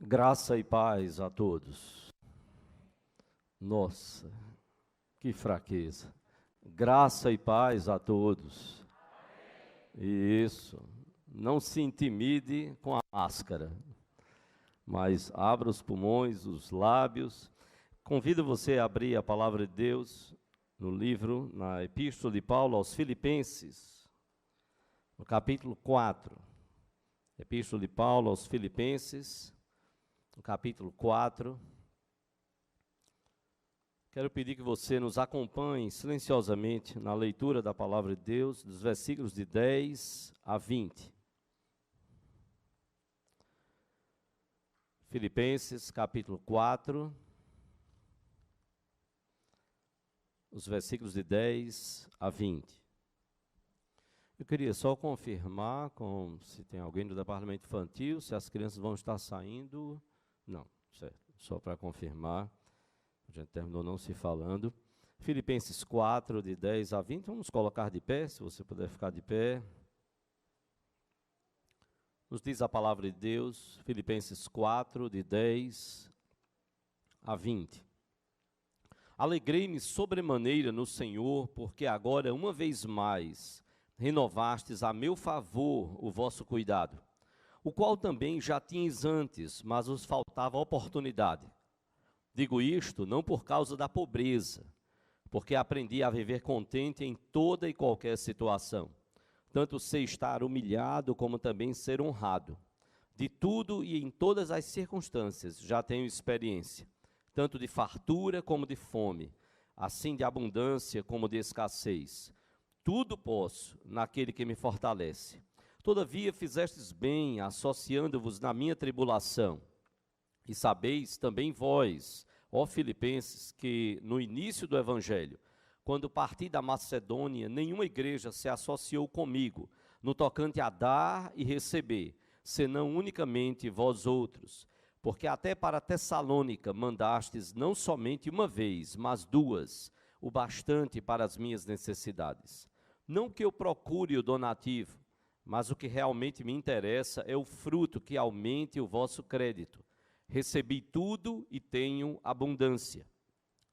Graça e paz a todos. Nossa, que fraqueza. Graça e paz a todos. Isso. Não se intimide com a máscara, mas abra os pulmões, os lábios. Convido você a abrir a palavra de Deus no livro, na Epístola de Paulo aos Filipenses, no capítulo 4. Epístola de Paulo aos Filipenses, no capítulo 4. Quero pedir que você nos acompanhe silenciosamente na leitura da palavra de Deus, dos versículos de 10 a 20. Filipenses, capítulo 4, os versículos de 10 a 20. Eu queria só confirmar se tem alguém do departamento infantil, se as crianças vão estar saindo. Não, certo. Só para confirmar, a gente terminou não se falando. Filipenses 4, de 10 a 20, vamos colocar de pé, se você puder ficar de pé. Nos diz a palavra de Deus, Filipenses 4, de 10 a 20. Alegrei-me sobremaneira no Senhor, porque agora, uma vez mais, renovastes a meu favor o vosso cuidado, o qual também já tinhas antes, mas vos faltava oportunidade. Digo isto não por causa da pobreza, porque aprendi a viver contente em toda e qualquer situação. Tanto sei estar humilhado, como também ser honrado. De tudo e em todas as circunstâncias já tenho experiência, tanto de fartura como de fome, assim de abundância como de escassez. Tudo posso naquele que me fortalece. Todavia fizestes bem, associando-vos na minha tribulação. E sabeis também vós, ó Filipenses, que no início do Evangelho, quando parti da Macedônia, nenhuma igreja se associou comigo, no tocante a dar e receber, senão unicamente vós outros. Porque até para Tessalônica mandastes não somente uma vez, mas duas, o bastante para as minhas necessidades. Não que eu procure o donativo, mas o que realmente me interessa é o fruto que aumente o vosso crédito. Recebi tudo e tenho abundância.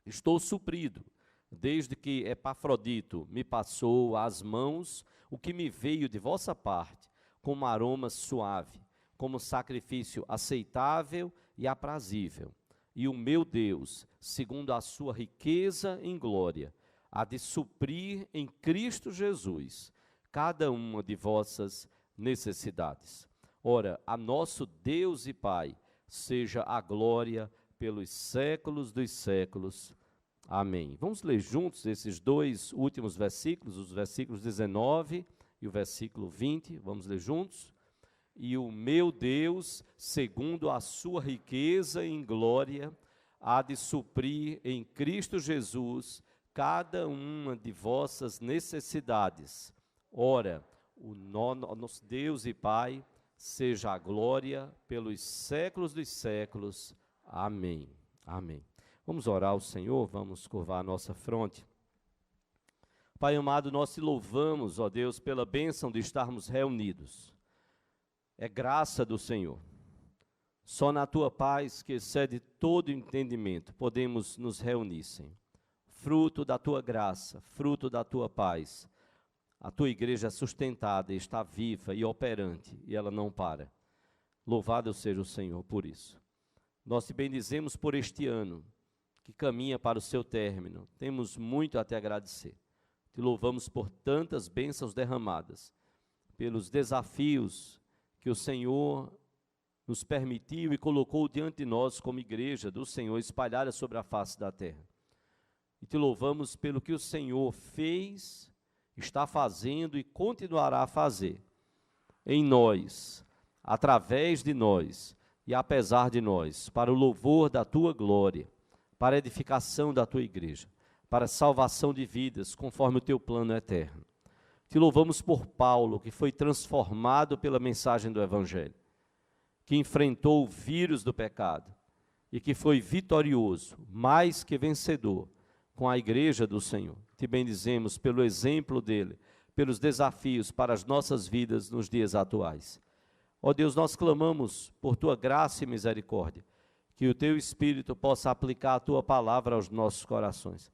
Estou suprido, desde que Epafrodito me passou às mãos o que me veio de vossa parte, como aroma suave, como sacrifício aceitável e aprazível. E o meu Deus, segundo a sua riqueza em glória, há de suprir em Cristo Jesus cada uma de vossas necessidades. Ora, a nosso Deus e Pai seja a glória pelos séculos dos séculos. Amém. Vamos ler juntos esses dois últimos versículos, os versículos 19 e o versículo 20. Vamos ler juntos? E o meu Deus, segundo a sua riqueza em glória, há de suprir em Cristo Jesus cada uma de vossas necessidades. Ora, o nosso Deus e Pai, seja a glória pelos séculos dos séculos. Amém. Amém. Vamos orar ao Senhor, vamos curvar a nossa fronte. Pai amado, nós te louvamos, ó Deus, pela bênção de estarmos reunidos. É graça do Senhor. Só na tua paz, que excede todo entendimento, podemos nos reunir, Senhor. Fruto da tua graça, fruto da tua paz. A tua igreja é sustentada, está viva e operante, e ela não para. Louvado seja o Senhor por isso. Nós te bendizemos por este ano, que caminha para o seu término. Temos muito a te agradecer. Te louvamos por tantas bênçãos derramadas, pelos desafios que o Senhor nos permitiu e colocou diante de nós como igreja do Senhor, espalhada sobre a face da terra. E te louvamos pelo que o Senhor fez, está fazendo e continuará a fazer em nós, através de nós e apesar de nós, para o louvor da tua glória, para a edificação da tua igreja, para a salvação de vidas, conforme o teu plano eterno. Te louvamos por Paulo, que foi transformado pela mensagem do Evangelho, que enfrentou o vírus do pecado e que foi vitorioso, mais que vencedor, com a igreja do Senhor. Te bendizemos pelo exemplo dele, pelos desafios para as nossas vidas nos dias atuais. Ó Deus, nós clamamos por tua graça e misericórdia, que o teu Espírito possa aplicar a tua palavra aos nossos corações,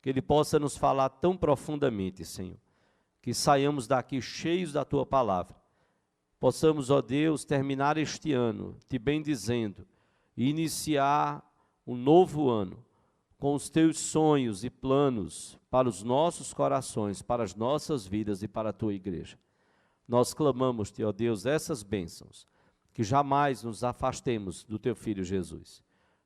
que ele possa nos falar tão profundamente, Senhor, que saiamos daqui cheios da tua palavra, possamos, ó Deus, terminar este ano te bendizendo e iniciar um novo ano com os teus sonhos e planos para os nossos corações, para as nossas vidas e para a tua igreja. Nós clamamos-te, ó Deus, essas bênçãos, que jamais nos afastemos do teu Filho Jesus.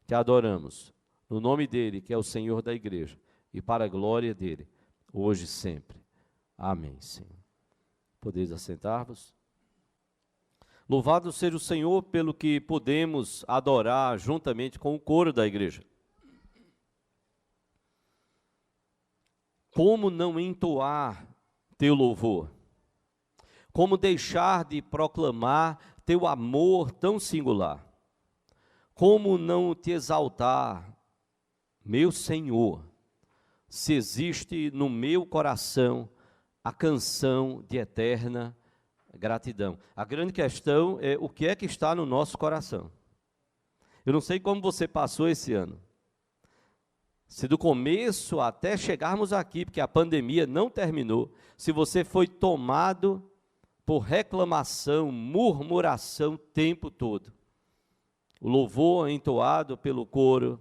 Te adoramos, no nome dele, que é o Senhor da igreja, e para a glória dele, hoje e sempre. Amém, Senhor. Podeis assentar-vos? Louvado seja o Senhor pelo que podemos adorar juntamente com o coro da igreja. Como não entoar teu louvor? Como deixar de proclamar teu amor tão singular? Como não te exaltar, meu Senhor, se existe no meu coração a canção de eterna gratidão? A grande questão é o que é que está no nosso coração. Eu não sei como você passou esse ano. Se do começo até chegarmos aqui, porque a pandemia não terminou, se você foi tomado por reclamação, murmuração o tempo todo. O louvor entoado pelo coro,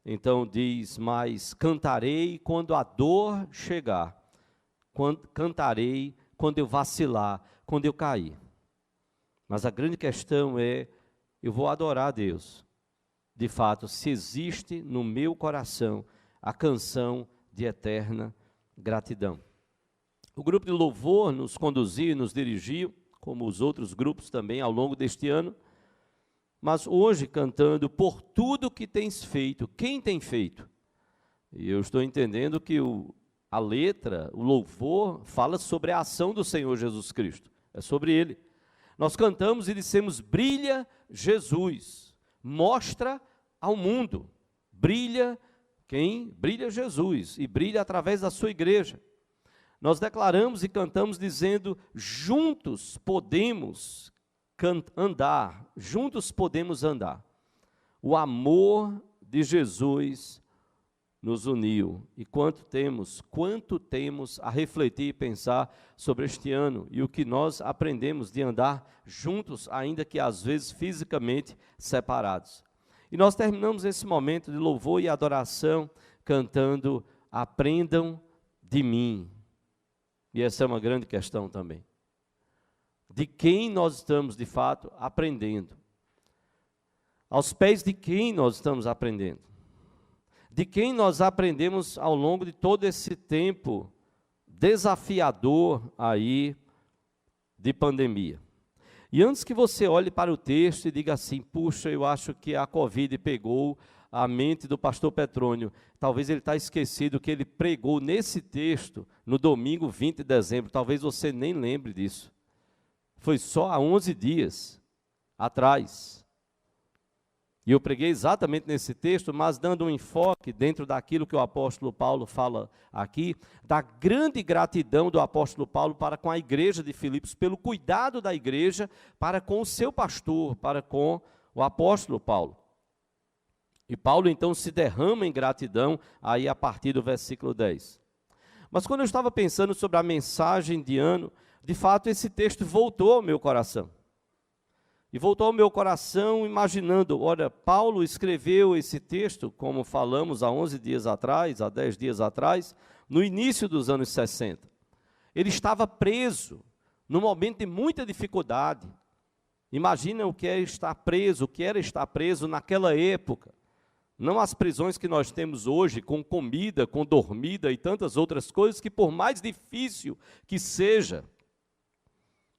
então diz, mas cantarei quando a dor chegar, cantarei quando eu vacilar, quando eu cair. Mas a grande questão é, eu vou adorar a Deus. De fato, se existe no meu coração a canção de eterna gratidão. O grupo de louvor nos conduziu e nos dirigiu, como os outros grupos também ao longo deste ano, mas hoje cantando por tudo que tens feito. Quem tem feito? E eu estou entendendo que a letra, o louvor, fala sobre a ação do Senhor Jesus Cristo, é sobre Ele. Nós cantamos e dissemos, brilha Jesus, mostra ao mundo, brilha quem? Brilha Jesus, e brilha através da sua igreja. Nós declaramos e cantamos dizendo, juntos podemos andar, juntos podemos andar. O amor de Jesus nos uniu, e quanto temos a refletir e pensar sobre este ano, e o que nós aprendemos de andar juntos, ainda que às vezes fisicamente separados. E nós terminamos esse momento de louvor e adoração cantando, aprendam de mim. E essa é uma grande questão também. De quem nós estamos, de fato, aprendendo? Aos pés de quem nós estamos aprendendo? De quem nós aprendemos ao longo de todo esse tempo desafiador aí de pandemia? E antes que você olhe para o texto e diga assim, puxa, eu acho que a Covid pegou a mente do pastor Petrônio, talvez ele está esquecido que ele pregou nesse texto no domingo 20 de dezembro, talvez você nem lembre disso. Foi só há 11 dias atrás. E eu preguei exatamente nesse texto, mas dando um enfoque dentro daquilo que o apóstolo Paulo fala aqui, da grande gratidão do apóstolo Paulo para com a igreja de Filipos, pelo cuidado da igreja para com o seu pastor, para com o apóstolo Paulo. E Paulo então se derrama em gratidão aí a partir do versículo 10. Mas quando eu estava pensando sobre a mensagem de ano, de fato esse texto voltou ao meu coração. E voltou ao meu coração imaginando, olha, Paulo escreveu esse texto, como falamos há 11 dias atrás, há 10 dias atrás, no início dos anos 60. Ele estava preso, num momento de muita dificuldade. Imagina o que é estar preso, o que era estar preso naquela época. Não as prisões que nós temos hoje, com comida, com dormida e tantas outras coisas, que por mais difícil que seja,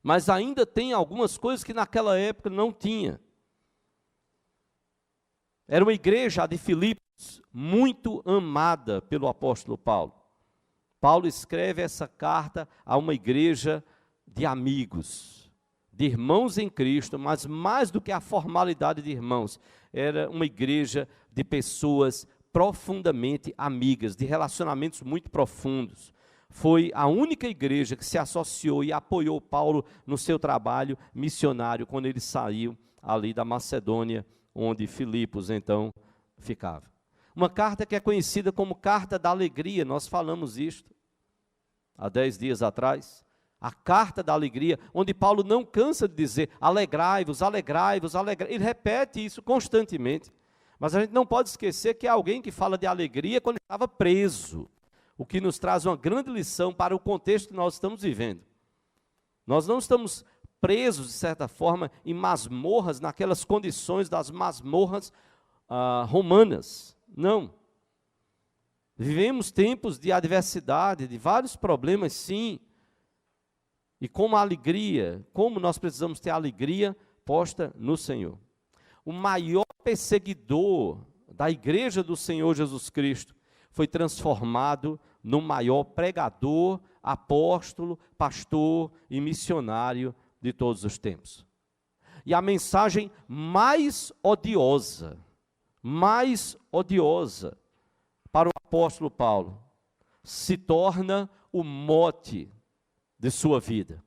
mas ainda tem algumas coisas que naquela época não tinha. Era uma igreja, a de Filipos, muito amada pelo apóstolo Paulo. Paulo escreve essa carta a uma igreja de amigos, de irmãos em Cristo, mas mais do que a formalidade de irmãos, era uma igreja de pessoas profundamente amigas, de relacionamentos muito profundos. foi a única igreja que se associou e apoiou Paulo no seu trabalho missionário, quando ele saiu ali da Macedônia, onde Filipos então ficava. Uma carta que é conhecida como Carta da Alegria, nós falamos isto há 10 dias atrás. A Carta da Alegria, onde Paulo não cansa de dizer, alegrai-vos, alegrai-vos, alegrai-vos. Ele repete isso constantemente. Mas a gente não pode esquecer que é alguém que fala de alegria quando estava preso, o que nos traz uma grande lição para o contexto que nós estamos vivendo. Nós não estamos presos, de certa forma, em masmorras, naquelas condições das masmorras romanas. Não. Vivemos tempos de adversidade, de vários problemas, sim. E como a alegria, como nós precisamos ter a alegria posta no Senhor. O maior perseguidor da igreja do Senhor Jesus Cristo foi transformado no maior pregador, apóstolo, pastor e missionário de todos os tempos. E a mensagem mais odiosa para o apóstolo Paulo, se torna o mote de sua vida.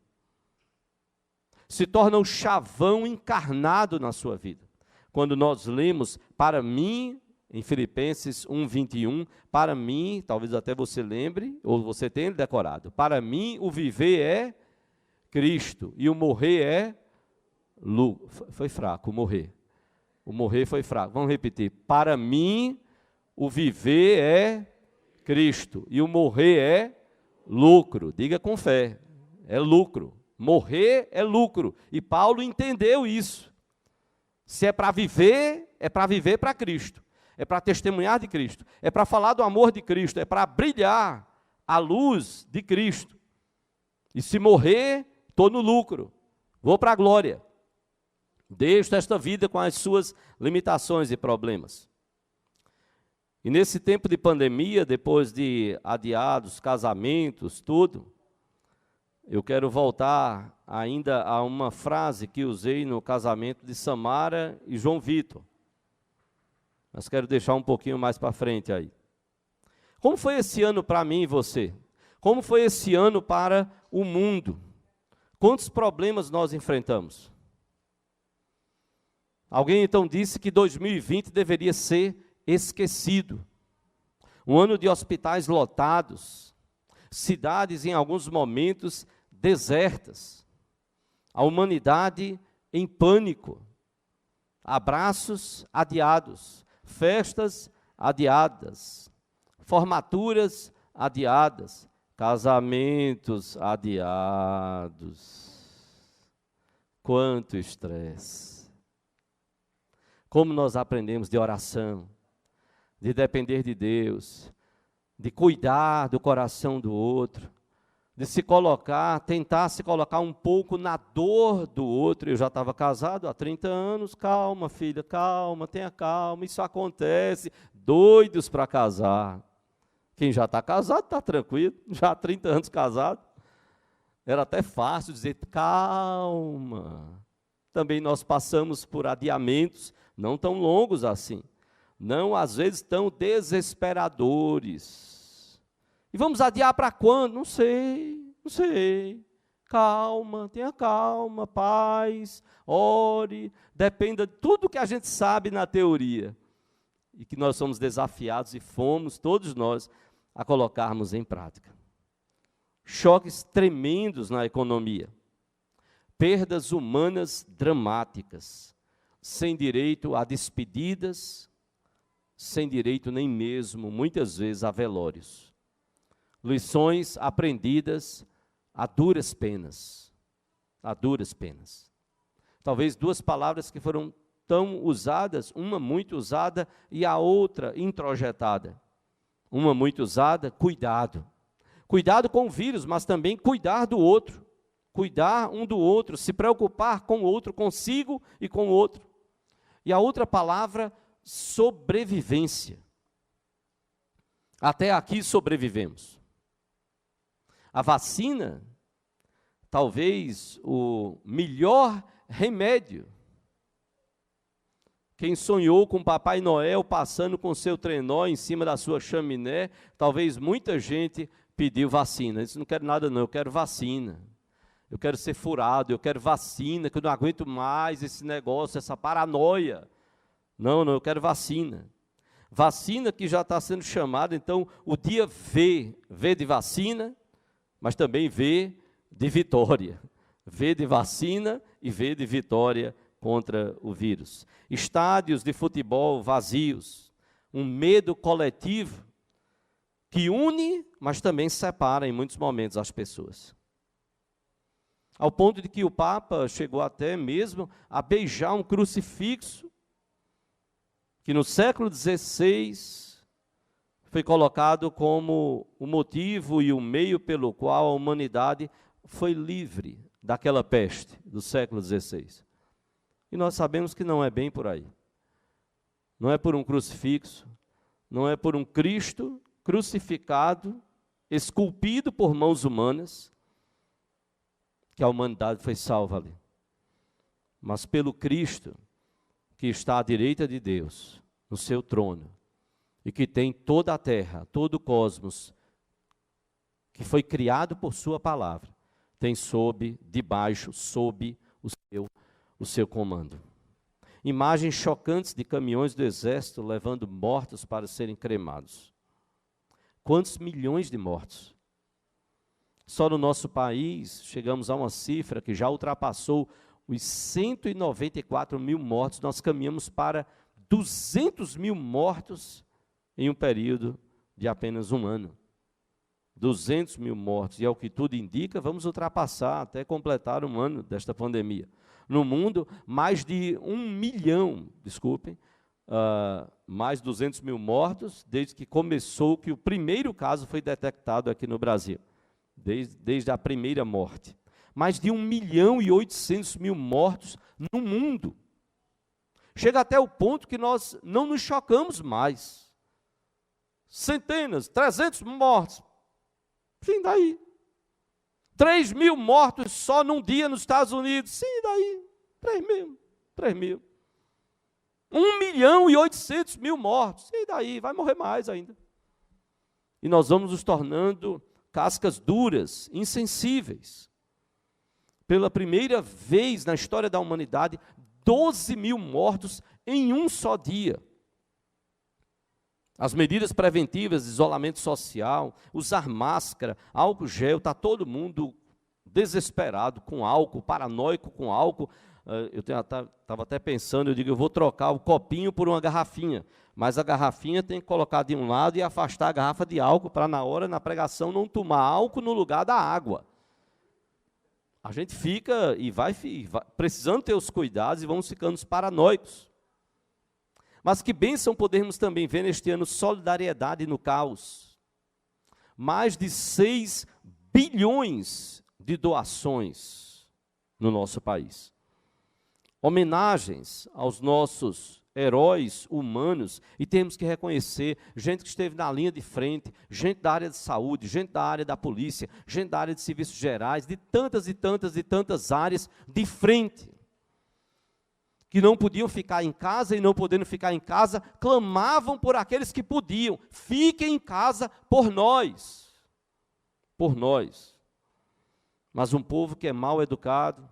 Se torna o chavão encarnado na sua vida. Quando nós lemos, para mim, em Filipenses 1:21, para mim, talvez até você lembre, ou você tenha decorado, para mim o viver é Cristo, e o morrer é lucro. Foi fraco, o morrer. O morrer foi fraco. Vamos repetir. Para mim, o viver é Cristo, e o morrer é lucro. Diga com fé, é lucro. Morrer é lucro. E Paulo entendeu isso. Se é para viver para Cristo. É para testemunhar de Cristo. É para falar do amor de Cristo. É para brilhar a luz de Cristo. E se morrer, estou no lucro. Vou para a glória. Deixo esta vida com as suas limitações e problemas. E nesse tempo de pandemia, depois de adiados, casamentos, tudo, eu quero voltar ainda a uma frase que usei no casamento de Samara e João Vitor. Mas quero deixar um pouquinho mais para frente aí. Como foi esse ano para mim e você? Como foi esse ano para o mundo? Quantos problemas nós enfrentamos? Alguém então disse que 2020 deveria ser esquecido. Um ano de hospitais lotados, cidades em alguns momentos desertas, a humanidade em pânico, abraços adiados, festas adiadas, formaturas adiadas, casamentos adiados. Quanto estresse! Como nós aprendemos de oração, de depender de Deus, de cuidar do coração do outro, de se colocar, tentar se colocar um pouco na dor do outro. Eu já estava casado há 30 anos, calma filha, calma, tenha calma, isso acontece, doidos para casar. Quem já está casado está tranquilo, já há 30 anos casado, era até fácil dizer calma. Também nós passamos por adiamentos, não tão longos assim, não às vezes tão desesperadores. E vamos adiar para quando? Não sei. Calma, tenha calma, paz, ore, dependa de tudo que a gente sabe na teoria. E que nós somos desafiados, e fomos, todos nós, a colocarmos em prática. Choques tremendos na economia. Perdas humanas dramáticas, sem direito a despedidas, sem direito nem mesmo, muitas vezes, a velórios. Lições aprendidas a duras penas. A duras penas. Talvez duas palavras que foram tão usadas, uma muito usada e a outra introjetada. Uma muito usada, cuidado. Cuidado com o vírus, mas também cuidar do outro. Cuidar um do outro, se preocupar com o outro, consigo e com o outro. E a outra palavra, sobrevivência. Até aqui sobrevivemos. A vacina, talvez o melhor remédio. Quem sonhou com Papai Noel passando com seu trenó em cima da sua chaminé, talvez muita gente pediu vacina. Ele disse, não quero nada não, eu quero vacina. Eu quero ser furado, eu quero vacina, que eu não aguento mais esse negócio, essa paranoia. Não, eu quero vacina. Vacina que já está sendo chamada, então, o dia V de vacina, mas também V de vitória. V de vacina e V de vitória contra o vírus. Estádios de futebol vazios, um medo coletivo que une, mas também separa em muitos momentos as pessoas. Ao ponto de que o Papa chegou até mesmo a beijar um crucifixo, que no século XVI foi colocado como o motivo e o meio pelo qual a humanidade foi livre daquela peste do século XVI. E nós sabemos que não é bem por aí. Não é por um crucifixo, não é por um Cristo crucificado, esculpido por mãos humanas, que a humanidade foi salva ali. Mas pelo Cristo que está à direita de Deus, no seu trono, e que tem toda a terra, todo o cosmos, que foi criado por sua palavra, tem sob o seu comando. Imagens chocantes de caminhões do exército levando mortos para serem cremados. Quantos milhões de mortos? Só no nosso país, chegamos a uma cifra que já ultrapassou os 194 mil mortos. Nós caminhamos para 200 mil mortos em um período de apenas um ano. 200 mil mortos, e ao que tudo indica, vamos ultrapassar até completar um ano desta pandemia. No mundo, mais de 1 milhão, mais 200 mil mortos, desde que começou, que o primeiro caso foi detectado aqui no Brasil, desde a primeira morte. Mais de 1.800.000 mortos no mundo. Chega até o ponto que nós não nos chocamos mais. Centenas, 300 mortos. Sim, daí. 3.000 mortos só num dia nos Estados Unidos. Sim, daí. 3.000. 1.800.000 mortos. E daí? Vai morrer mais ainda. E nós vamos nos tornando cascas duras, insensíveis. Pela primeira vez na história da humanidade, 12.000 mortos em um só dia. As medidas preventivas, isolamento social, usar máscara, álcool gel, está todo mundo desesperado com álcool, paranoico com álcool. Eu estava até pensando, eu vou trocar o copinho por uma garrafinha, mas a garrafinha tem que colocar de um lado e afastar a garrafa de álcool para na hora, na pregação, não tomar álcool no lugar da água. A gente fica e vai precisando ter os cuidados e vamos ficando paranoicos. Mas que bênção podermos também ver neste ano solidariedade no caos. Mais de 6 bilhões de doações no nosso país. Homenagens aos nossos heróis humanos, e temos que reconhecer gente que esteve na linha de frente, gente da área de saúde, gente da área da polícia, gente da área de serviços gerais, de tantas e tantas e tantas áreas de frente, que não podiam ficar em casa, e não podendo ficar em casa, clamavam por aqueles que podiam, fiquem em casa por nós. Mas um povo que é mal educado,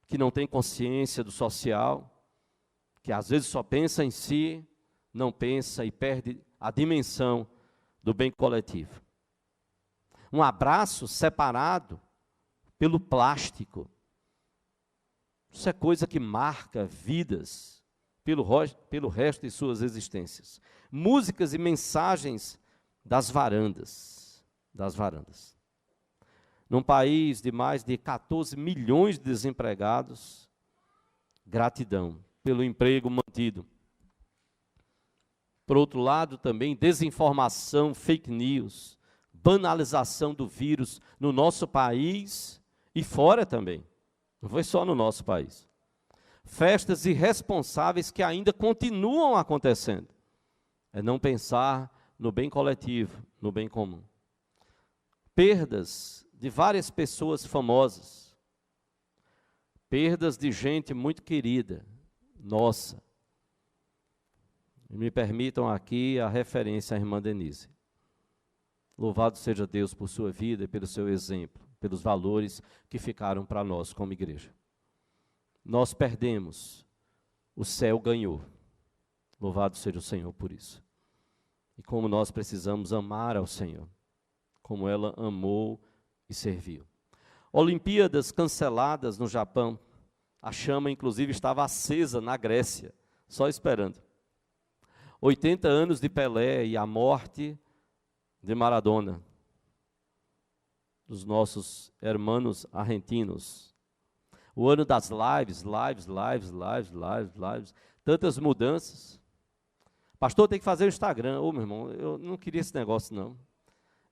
que não tem consciência do social, que às vezes só pensa em si, não pensa e perde a dimensão do bem coletivo. Um abraço separado pelo plástico. Isso é coisa que marca vidas pelo resto de suas existências. Músicas e mensagens das varandas. Num país de mais de 14 milhões de desempregados, gratidão pelo emprego mantido. Por outro lado, também desinformação, fake news, banalização do vírus no nosso país e fora também. Não foi só no nosso país. Festas irresponsáveis que ainda continuam acontecendo. É não pensar no bem coletivo, no bem comum. Perdas de várias pessoas famosas. Perdas de gente muito querida. Nossa. Me permitam aqui a referência à irmã Denise. Louvado seja Deus por sua vida e pelo seu exemplo, pelos valores que ficaram para nós como igreja. Nós perdemos, o céu ganhou. Louvado seja o Senhor por isso. E como nós precisamos amar ao Senhor, como ela amou e serviu. Olimpíadas canceladas no Japão. A chama, inclusive, estava acesa na Grécia, só esperando. 80 anos de Pelé e a morte de Maradona, dos nossos hermanos argentinos. O ano das lives, tantas mudanças. Pastor, tem que fazer o Instagram. Ô, meu irmão, eu não queria esse negócio, não.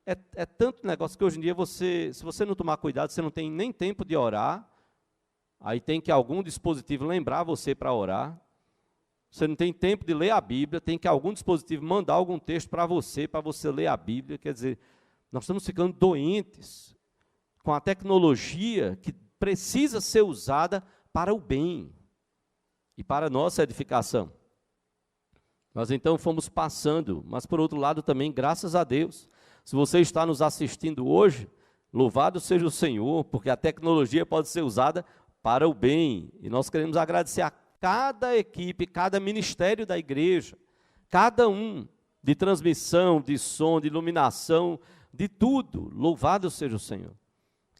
É tanto negócio que hoje em dia, se você não tomar cuidado, você não tem nem tempo de orar. Aí tem que algum dispositivo lembrar você para orar. Você não tem tempo de ler a Bíblia, tem que algum dispositivo mandar algum texto para você ler a Bíblia. Quer dizer, nós estamos ficando doentes com a tecnologia que precisa ser usada para o bem e para a nossa edificação. Nós então fomos passando, mas por outro lado também, graças a Deus, se você está nos assistindo hoje, louvado seja o Senhor, porque a tecnologia pode ser usada para o bem, e nós queremos agradecer a cada equipe, cada ministério da igreja, cada um, de transmissão, de som, de iluminação, de tudo, louvado seja o Senhor.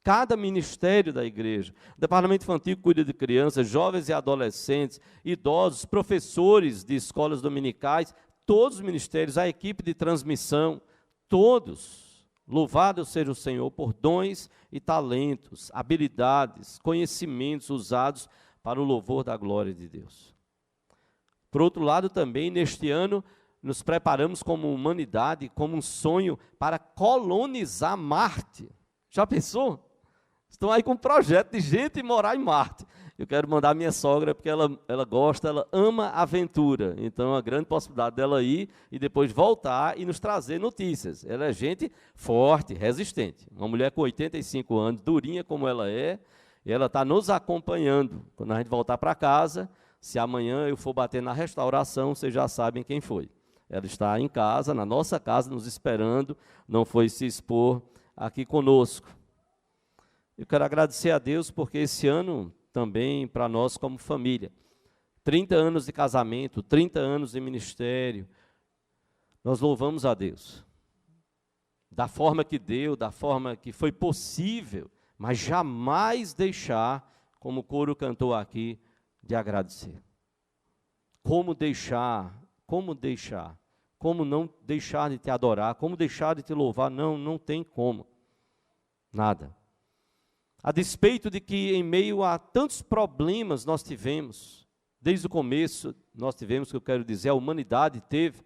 Cada ministério da igreja, o departamento infantil cuida de crianças, jovens e adolescentes, idosos, professores de escolas dominicais, todos os ministérios, a equipe de transmissão, todos, louvado seja o Senhor por dons e talentos, habilidades, conhecimentos usados para o louvor da glória de Deus. Por outro lado também, neste ano, nos preparamos como humanidade, como um sonho para colonizar Marte. Já pensou? Estão aí com um projeto de gente morar em Marte. Eu quero mandar a minha sogra, porque ela gosta, ela ama aventura. Então, é uma grande possibilidade dela ir e depois voltar e nos trazer notícias. Ela é gente forte, resistente. Uma mulher com 85 anos, durinha como ela é, e ela está nos acompanhando. Quando a gente voltar para casa, se amanhã eu for bater na restauração, vocês já sabem quem foi. Ela está em casa, na nossa casa, nos esperando, não foi se expor aqui conosco. Eu quero agradecer a Deus porque esse ano também para nós como família, 30 anos de casamento, 30 anos de ministério, nós louvamos a Deus. Da forma que deu, da forma que foi possível, mas jamais deixar, como o coro cantou aqui, de agradecer. Como não deixar de te adorar, como deixar de te louvar, não tem como, nada. A despeito de que em meio a tantos problemas nós tivemos, desde o começo, nós tivemos, que eu quero dizer, a humanidade teve,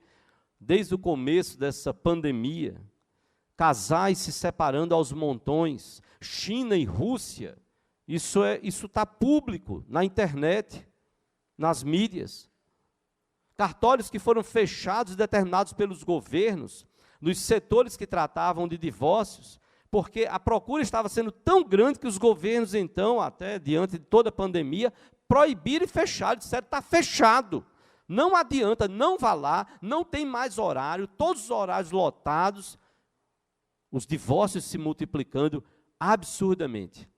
desde o começo dessa pandemia, casais se separando aos montões, China e Rússia, isso está público na internet, nas mídias. Cartórios que foram fechados e determinados pelos governos, nos setores que tratavam de divórcios, porque a procura estava sendo tão grande que os governos, então, até diante de toda a pandemia, proibiram e fecharam, disseram, está fechado, não adianta, não vá lá, não tem mais horário, todos os horários lotados, os divórcios se multiplicando absurdamente,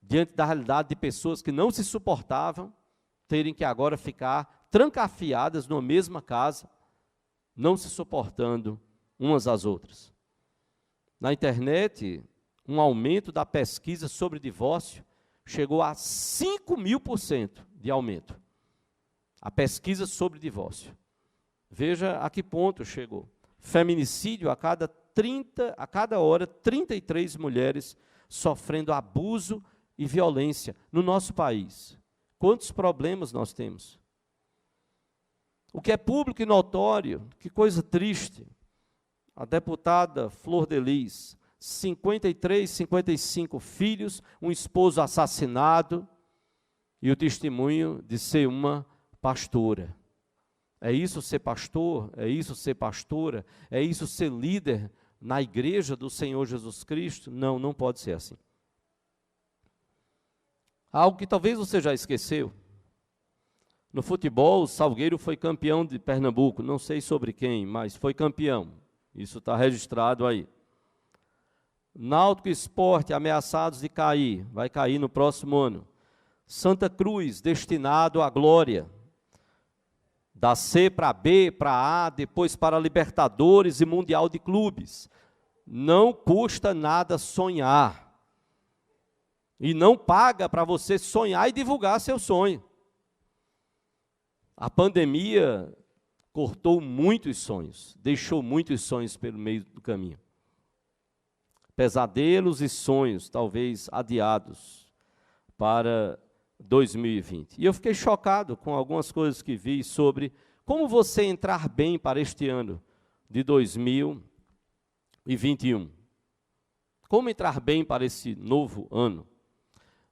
diante da realidade de pessoas que não se suportavam, terem que agora ficar trancafiadas numa mesma casa, não se suportando umas às outras. Na internet, um aumento da pesquisa sobre divórcio chegou a 5.000% de aumento. A pesquisa sobre divórcio. Veja a que ponto chegou. Feminicídio, a cada hora, 33 mulheres sofrendo abuso e violência no nosso país. Quantos problemas nós temos? O que é público e notório, que coisa triste. A deputada Flor de Lis, 53, 55 filhos, um esposo assassinado e o testemunho de ser uma pastora. É isso ser pastor? É isso ser pastora? É isso ser líder na igreja do Senhor Jesus Cristo? Não, não pode ser assim. Algo que talvez você já esqueceu. No futebol, o Salgueiro foi campeão de Pernambuco, não sei sobre quem, mas foi campeão. Isso está registrado aí. Náutico Sport, ameaçados de cair, vai cair no próximo ano. Santa Cruz, destinado à glória. Da C para B, para A, depois para Libertadores e Mundial de Clubes. Não custa nada sonhar. E não paga para você sonhar e divulgar seu sonho. A pandemia cortou muitos sonhos, deixou muitos sonhos pelo meio do caminho. Pesadelos e sonhos, talvez adiados para 2020. E eu fiquei chocado com algumas coisas que vi sobre como você entrar bem para este ano de 2021. Como entrar bem para esse novo ano?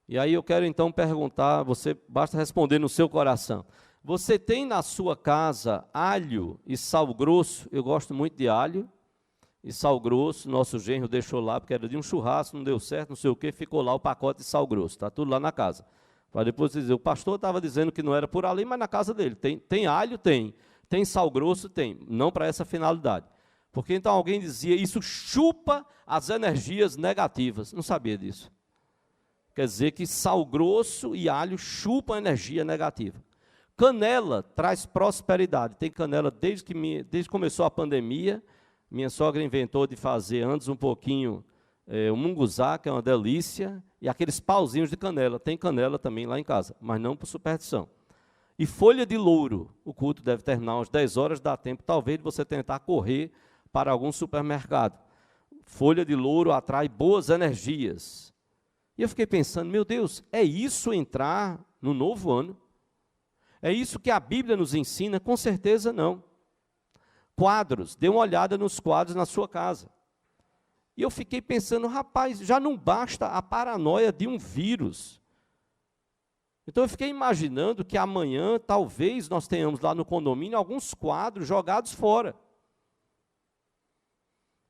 E aí eu quero então perguntar, você basta responder no seu coração. Você tem na sua casa alho e sal grosso? Eu gosto muito de alho e sal grosso. Nosso genro deixou lá, porque era de um churrasco, não deu certo, não sei o que, ficou lá o pacote de sal grosso. Está tudo lá na casa. Para depois dizer, o pastor estava dizendo que não era por ali, mas na casa dele. Tem alho? Tem. Tem sal grosso? Tem. Não para essa finalidade. Porque então alguém dizia, isso chupa as energias negativas. Não sabia disso. Quer dizer que sal grosso e alho chupam energia negativa. Canela traz prosperidade. Tem canela desde que começou a pandemia. Minha sogra inventou de fazer antes um pouquinho o munguzá, que é uma delícia, e aqueles pauzinhos de canela. Tem canela também lá em casa, mas não por superstição. E folha de louro. O culto deve terminar às 10 horas, dá tempo talvez de você tentar correr para algum supermercado. Folha de louro atrai boas energias. E eu fiquei pensando, meu Deus, é isso entrar no novo ano? É isso que a Bíblia nos ensina? Com certeza não. Quadros, dê uma olhada nos quadros na sua casa. E eu fiquei pensando, rapaz, já não basta a paranoia de um vírus. Então eu fiquei imaginando que amanhã, talvez, nós tenhamos lá no condomínio alguns quadros jogados fora.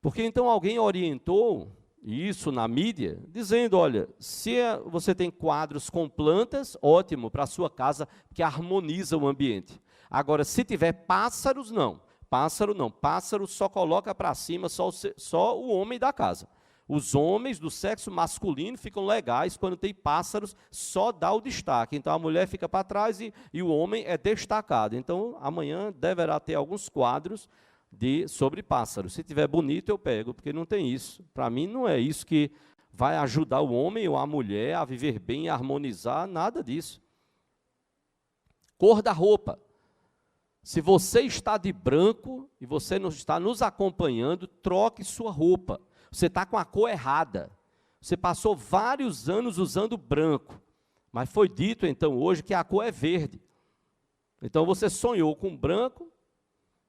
Porque então alguém orientou isso na mídia, dizendo, olha, se você tem quadros com plantas, ótimo, para a sua casa, que harmoniza o ambiente. Agora, se tiver pássaros, não. Pássaro não. Pássaro só coloca para cima só o homem da casa. Os homens do sexo masculino ficam legais quando tem pássaros, só dá o destaque. Então, a mulher fica para trás e o homem é destacado. Então, amanhã deverá ter alguns quadros sobre pássaros. Se tiver bonito, eu pego, porque não tem isso. Para mim, não é isso que vai ajudar o homem ou a mulher a viver bem, a harmonizar, nada disso. Cor da roupa. Se você está de branco e você não está nos acompanhando, troque sua roupa. Você está com a cor errada. Você passou vários anos usando branco, mas foi dito então hoje que a cor é verde. Então você sonhou com branco,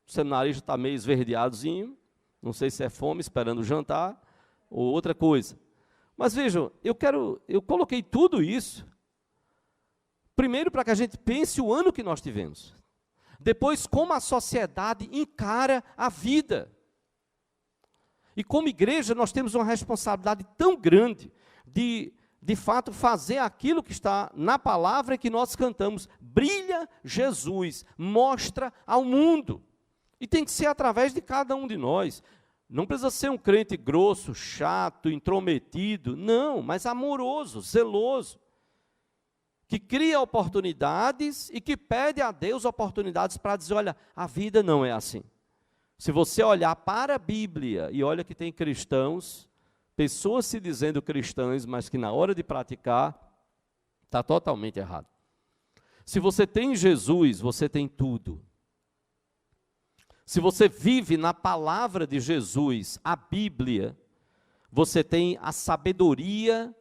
o seminarista está meio esverdeadozinho, não sei se é fome, esperando jantar, ou outra coisa. Mas vejam, eu coloquei tudo isso, primeiro para que a gente pense o ano que nós tivemos. Depois, como a sociedade encara a vida. E como igreja, nós temos uma responsabilidade tão grande de fato, fazer aquilo que está na palavra que nós cantamos. Brilha Jesus, mostra ao mundo. E tem que ser através de cada um de nós. Não precisa ser um crente grosso, chato, intrometido. Não, mas amoroso, zeloso. Que cria oportunidades e que pede a Deus oportunidades para dizer, olha, a vida não é assim. Se você olhar para a Bíblia, e olha que tem cristãos, pessoas se dizendo cristãs, mas que na hora de praticar, está totalmente errado. Se você tem Jesus, você tem tudo. Se você vive na palavra de Jesus, a Bíblia, você tem a sabedoria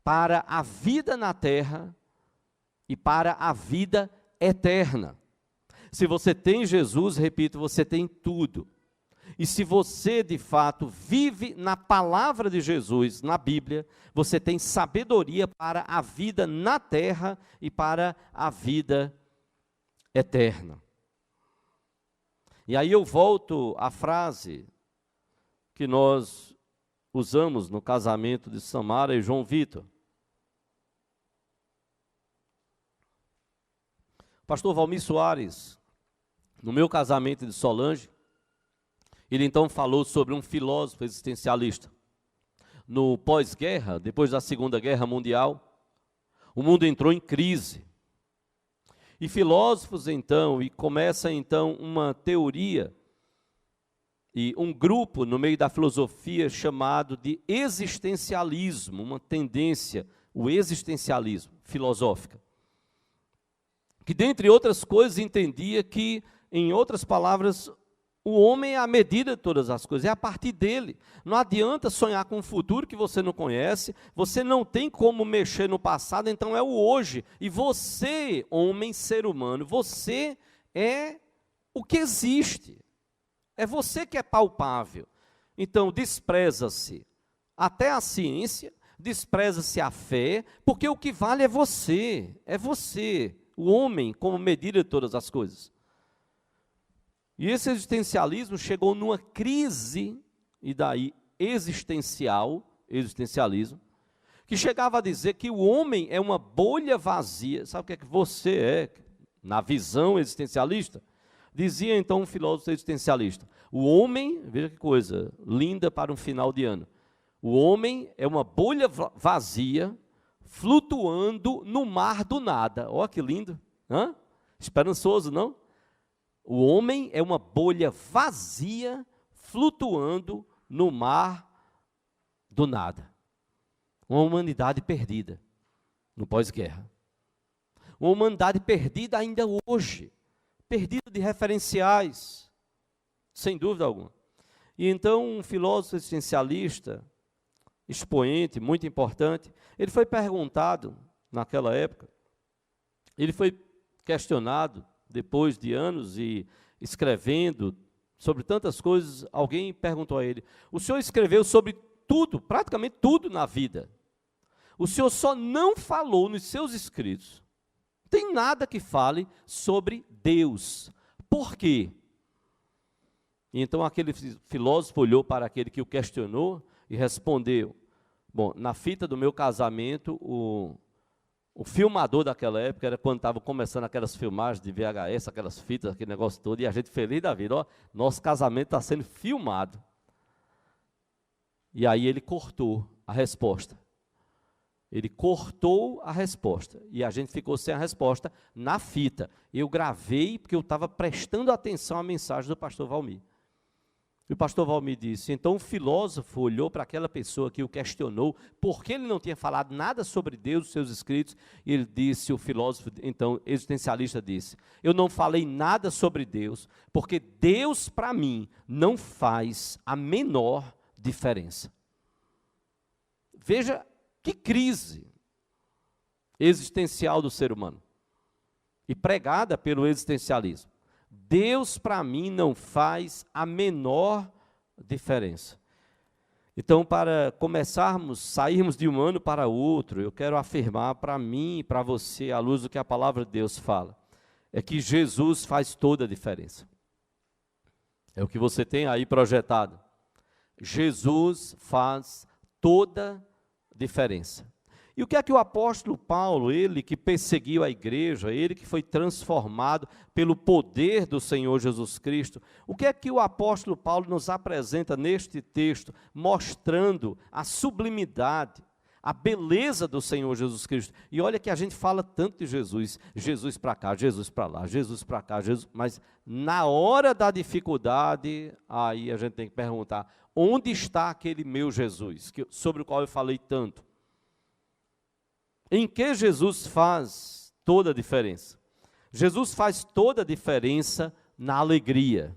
para a vida na terra e para a vida eterna. Se você tem Jesus, repito, você tem tudo. E se você, de fato, vive na palavra de Jesus, na Bíblia, você tem sabedoria para a vida na terra e para a vida eterna. E aí eu volto à frase que nós usamos no casamento de Samara e João Vitor. Pastor Valmir Soares, no meu casamento de Solange, Ele então falou sobre um filósofo existencialista. No pós-guerra, depois da Segunda Guerra Mundial, o mundo entrou em crise. E filósofos então, e começa então uma teoria, e um grupo no meio da filosofia chamado de existencialismo, uma tendência, o existencialismo filosófica, que dentre outras coisas entendia que, em outras palavras, o homem é a medida de todas as coisas, é a partir dele. Não adianta sonhar com um futuro que você não conhece, você não tem como mexer no passado, então é o hoje. E você, homem, ser humano, você é o que existe. É você que é palpável. Então, despreza-se até a ciência, despreza-se a fé, porque o que vale é você, o homem, como medida de todas as coisas. E esse existencialismo chegou numa crise, e daí existencialismo, que chegava a dizer que o homem é uma bolha vazia. Sabe o que é que você é, na visão existencialista? Dizia então um filósofo existencialista, o homem, veja que coisa linda para um final de ano, o homem é uma bolha vazia, flutuando no mar do nada. Olha que lindo, hã? Esperançoso, não? O homem é uma bolha vazia, flutuando no mar do nada. Uma humanidade perdida no pós-guerra. Uma humanidade perdida ainda hoje, perdida de referenciais, sem dúvida alguma. E então um filósofo existencialista, expoente, muito importante, ele foi perguntado, naquela época, ele foi questionado, depois de anos e escrevendo sobre tantas coisas, alguém perguntou a ele, o senhor escreveu sobre tudo, praticamente tudo na vida. O senhor só não falou nos seus escritos, não tem nada que fale sobre Deus. Por quê? E então aquele filósofo olhou para aquele que o questionou e respondeu, bom, na fita do meu casamento, o filmador daquela época era quando estavam começando aquelas filmagens de VHS, aquelas fitas, aquele negócio todo, e a gente feliz da vida, ó, nosso casamento está sendo filmado. E aí ele cortou a resposta. Ele cortou a resposta, e a gente ficou sem a resposta na fita. Eu gravei porque eu estava prestando atenção à mensagem do pastor Valmir. E o pastor Valmir disse, então o filósofo olhou para aquela pessoa que o questionou, porque ele não tinha falado nada sobre Deus nos seus escritos, e ele disse, o filósofo, então, existencialista disse, eu não falei nada sobre Deus, porque Deus para mim não faz a menor diferença. Veja que crise existencial do ser humano, e pregada pelo existencialismo. Deus para mim não faz a menor diferença. Então, para começarmos, sairmos de um ano para outro, eu quero afirmar para mim e para você, à luz do que a palavra de Deus fala, é que Jesus faz toda a diferença. É o que você tem aí projetado. Jesus faz toda a diferença. E o que é que o apóstolo Paulo, ele que perseguiu a igreja, ele que foi transformado pelo poder do Senhor Jesus Cristo, o que é que o apóstolo Paulo nos apresenta neste texto, mostrando a sublimidade, a beleza do Senhor Jesus Cristo? E olha que a gente fala tanto de Jesus, Jesus para cá, Jesus para lá, Jesus para cá, Jesus, mas na hora da dificuldade, aí a gente tem que perguntar, onde está aquele meu Jesus, sobre o qual eu falei tanto? Em que Jesus faz toda a diferença? Jesus faz toda a diferença na alegria.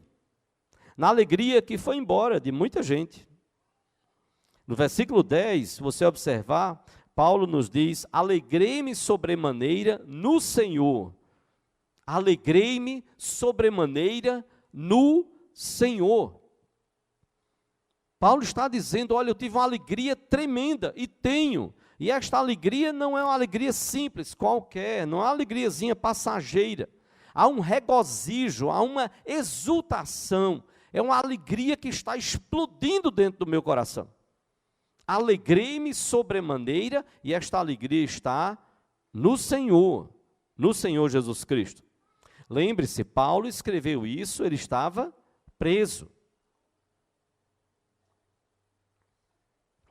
Na alegria que foi embora de muita gente. No versículo 10, se você observar, Paulo nos diz, alegrei-me sobremaneira no Senhor. Alegrei-me sobremaneira no Senhor. Paulo está dizendo, olha, eu tive uma alegria tremenda, e tenho. E esta alegria não é uma alegria simples, qualquer, não é uma alegriazinha passageira. Há um regozijo, há uma exultação, é uma alegria que está explodindo dentro do meu coração. Alegrei-me sobremaneira, e esta alegria está no Senhor Jesus Cristo. Lembre-se, Paulo escreveu isso, ele estava preso.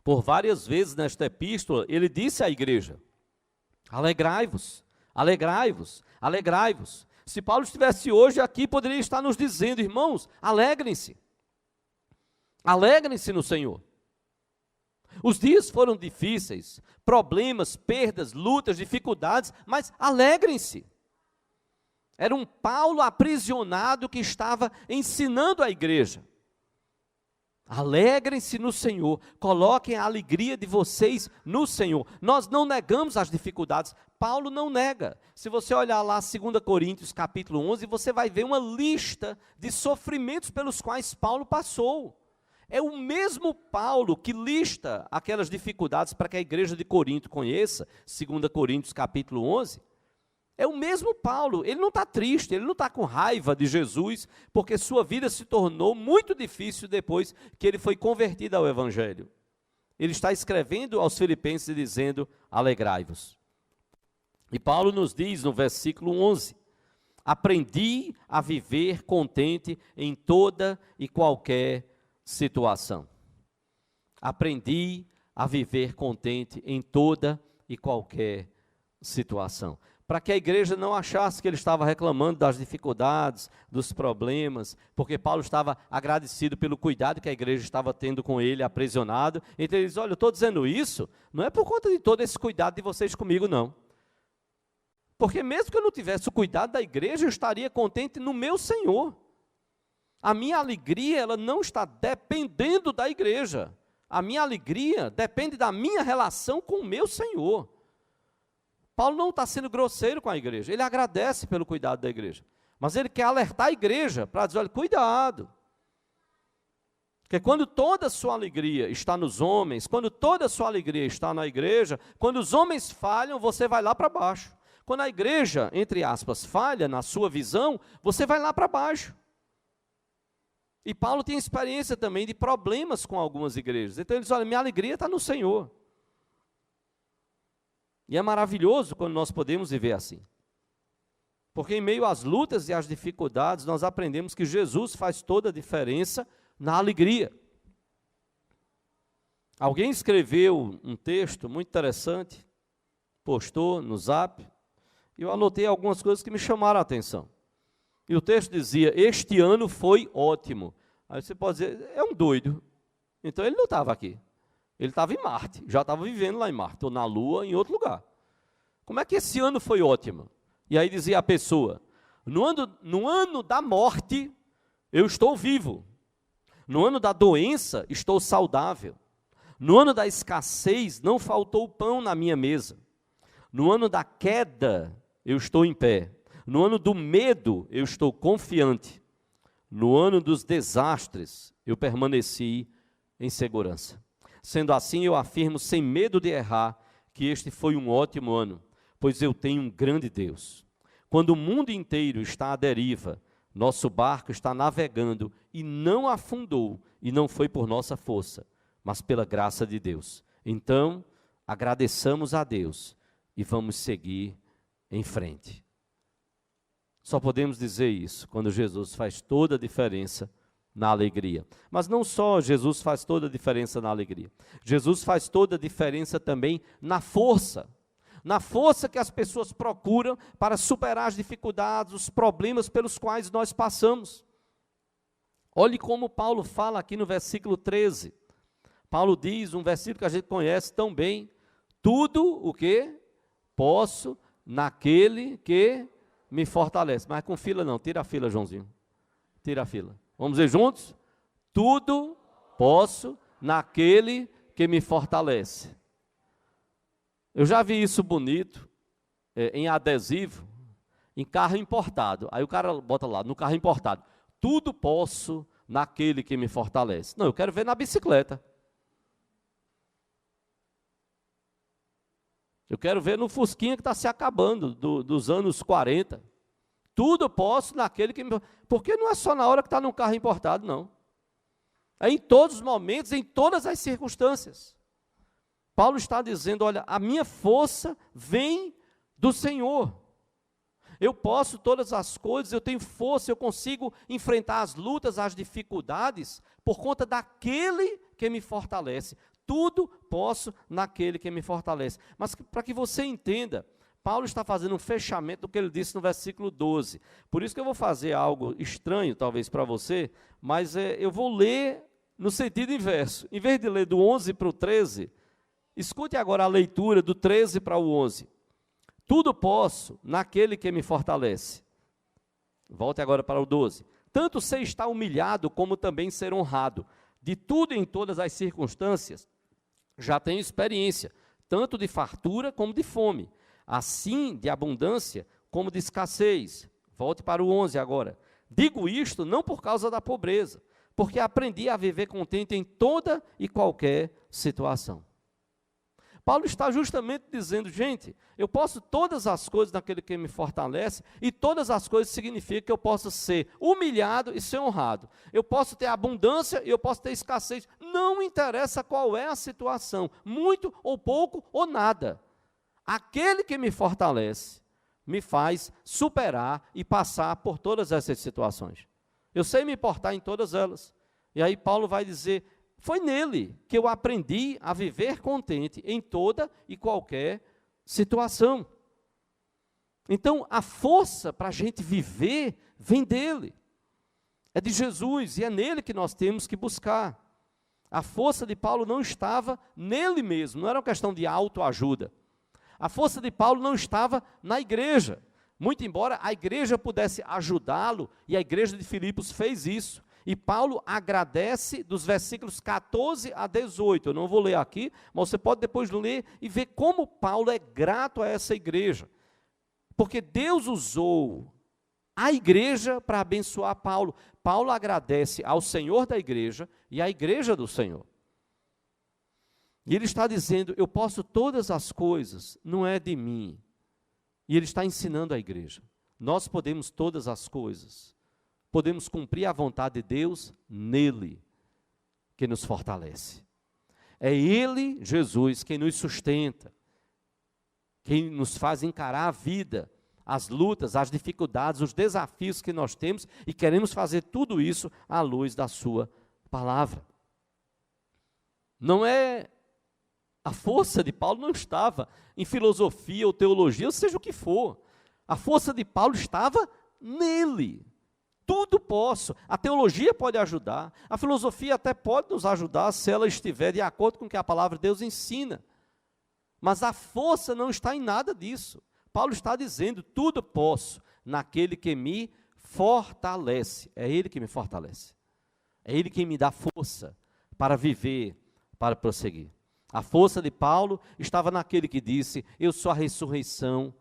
Por várias vezes nesta epístola, ele disse à igreja: alegrai-vos, alegrai-vos, alegrai-vos. Se Paulo estivesse hoje aqui, poderia estar nos dizendo: irmãos, alegrem-se. Alegrem-se no Senhor. Os dias foram difíceis, problemas, perdas, lutas, dificuldades, mas alegrem-se. Era um Paulo aprisionado que estava ensinando a igreja. Alegrem-se no Senhor, coloquem a alegria de vocês no Senhor. Nós não negamos as dificuldades, Paulo não nega. Se você olhar lá 2 Coríntios capítulo 11, você vai ver uma lista de sofrimentos pelos quais Paulo passou. É o mesmo Paulo que lista aquelas dificuldades para que a igreja de Corinto conheça, 2 Coríntios capítulo 11. É o mesmo Paulo, ele não está triste, ele não está com raiva de Jesus, porque sua vida se tornou muito difícil depois que ele foi convertido ao Evangelho. Ele está escrevendo aos Filipenses e dizendo: alegrai-vos. E Paulo nos diz no versículo 11: aprendi a viver contente em toda e qualquer situação. Aprendi a viver contente em toda e qualquer situação. Para que a igreja não achasse que ele estava reclamando das dificuldades, dos problemas, porque Paulo estava agradecido pelo cuidado que a igreja estava tendo com ele, aprisionado. Então ele diz: olha, eu estou dizendo isso, não é por conta de todo esse cuidado de vocês comigo, não. Porque mesmo que eu não tivesse o cuidado da igreja, eu estaria contente no meu Senhor. A minha alegria, ela não está dependendo da igreja. A minha alegria depende da minha relação com o meu Senhor. Paulo não está sendo grosseiro com a igreja, ele agradece pelo cuidado da igreja, mas ele quer alertar a igreja para dizer: olha, cuidado, porque quando toda a sua alegria está nos homens, quando toda a sua alegria está na igreja, quando os homens falham, você vai lá para baixo. Quando a igreja, entre aspas, falha na sua visão, você vai lá para baixo. E Paulo tem experiência também de problemas com algumas igrejas, então ele diz: olha, minha alegria está no Senhor. E é maravilhoso quando nós podemos viver assim. Porque em meio às lutas e às dificuldades, nós aprendemos que Jesus faz toda a diferença na alegria. Alguém escreveu um texto muito interessante, postou no Zap, e eu anotei algumas coisas que me chamaram a atenção. E o texto dizia: este ano foi ótimo. Aí você pode dizer: é um doido. Então ele não estava aqui. Ele estava em Marte, já estava vivendo lá em Marte, ou na Lua, em outro lugar. Como é que esse ano foi ótimo? E aí dizia a pessoa: no ano da morte, eu estou vivo. No ano da doença, estou saudável. No ano da escassez, não faltou pão na minha mesa. No ano da queda, eu estou em pé. No ano do medo, eu estou confiante. No ano dos desastres, eu permaneci em segurança. Sendo assim, eu afirmo sem medo de errar que este foi um ótimo ano, pois eu tenho um grande Deus. Quando o mundo inteiro está à deriva, nosso barco está navegando e não afundou, e não foi por nossa força, mas pela graça de Deus. Então, agradeçamos a Deus e vamos seguir em frente. Só podemos dizer isso quando Jesus faz toda a diferença na alegria. Mas não só Jesus faz toda a diferença na alegria. Jesus faz toda a diferença também na força que as pessoas procuram para superar as dificuldades, os problemas pelos quais nós passamos. Olhe como Paulo fala aqui no versículo 13. Paulo diz, um versículo que a gente conhece tão bem: tudo o que posso naquele que me fortalece. Mas com fila não, tira a fila, Joãozinho. Tira a fila. Vamos dizer juntos? Tudo posso naquele que me fortalece. Eu já vi isso bonito, em adesivo, em carro importado. Aí o cara bota lá, no carro importado: tudo posso naquele que me fortalece. Não, eu quero ver na bicicleta. Eu quero ver no Fusquinha que está se acabando, dos anos 40. Tudo posso naquele que me... Porque não é só na hora que está num carro importado, não. É em todos os momentos, em todas as circunstâncias. Paulo está dizendo: olha, a minha força vem do Senhor. Eu posso todas as coisas, eu tenho força, eu consigo enfrentar as lutas, as dificuldades, por conta daquele que me fortalece. tudo posso naquele que me fortalece. Mas para que você entenda, Paulo está fazendo um fechamento do que ele disse no versículo 12. Por isso que eu vou fazer algo estranho, talvez, para você, mas eu vou ler no sentido inverso. Em vez de ler do 11 para o 13, escute agora a leitura do 13 para o 11. Tudo posso naquele que me fortalece. Volte agora para o 12. Tanto sei estar humilhado, como também ser honrado. De tudo e em todas as circunstâncias, já tenho experiência, tanto de fartura como de fome, assim de abundância como de escassez. Volte para o 11 agora. Digo isto não por causa da pobreza, porque aprendi a viver contente em toda e qualquer situação. Paulo está justamente dizendo, gente, eu posso todas as coisas naquele que me fortalece, e todas as coisas significam que eu posso ser humilhado e ser honrado. Eu posso ter abundância e eu posso ter escassez. Não interessa qual é a situação, muito ou pouco ou nada. Aquele que me fortalece, me faz superar e passar por todas essas situações. Eu sei me portar em todas elas. E aí Paulo vai dizer, foi nele que eu aprendi a viver contente em toda e qualquer situação. Então, a força para a gente viver vem dele. É de Jesus e é nele que nós temos que buscar. A força de Paulo não estava nele mesmo, não era uma questão de autoajuda. A força de Paulo não estava na igreja, muito embora a igreja pudesse ajudá-lo, e a igreja de Filipos fez isso. E Paulo agradece dos versículos 14 a 18, eu não vou ler aqui, mas você pode depois ler e ver como Paulo é grato a essa igreja. Porque Deus usou a igreja para abençoar Paulo. Paulo agradece ao Senhor da igreja e à igreja do Senhor. E ele está dizendo, eu posso todas as coisas, não é de mim. E ele está ensinando a igreja. Nós podemos todas as coisas. Podemos cumprir a vontade de Deus nele, que nos fortalece. É Ele, Jesus, quem nos sustenta, quem nos faz encarar a vida, as lutas, as dificuldades, os desafios que nós temos, e queremos fazer tudo isso à luz da sua palavra. Não é, a força de Paulo não estava em filosofia ou teologia, ou seja o que for. A força de Paulo estava nele. Tudo posso. A teologia pode ajudar, a filosofia até pode nos ajudar se ela estiver de acordo com o que a palavra de Deus ensina. Mas a força não está em nada disso. Paulo está dizendo, tudo posso naquele que me fortalece. É Ele que me fortalece. É Ele que me dá força para viver, para prosseguir. A força de Paulo estava naquele que disse, eu sou a ressurreição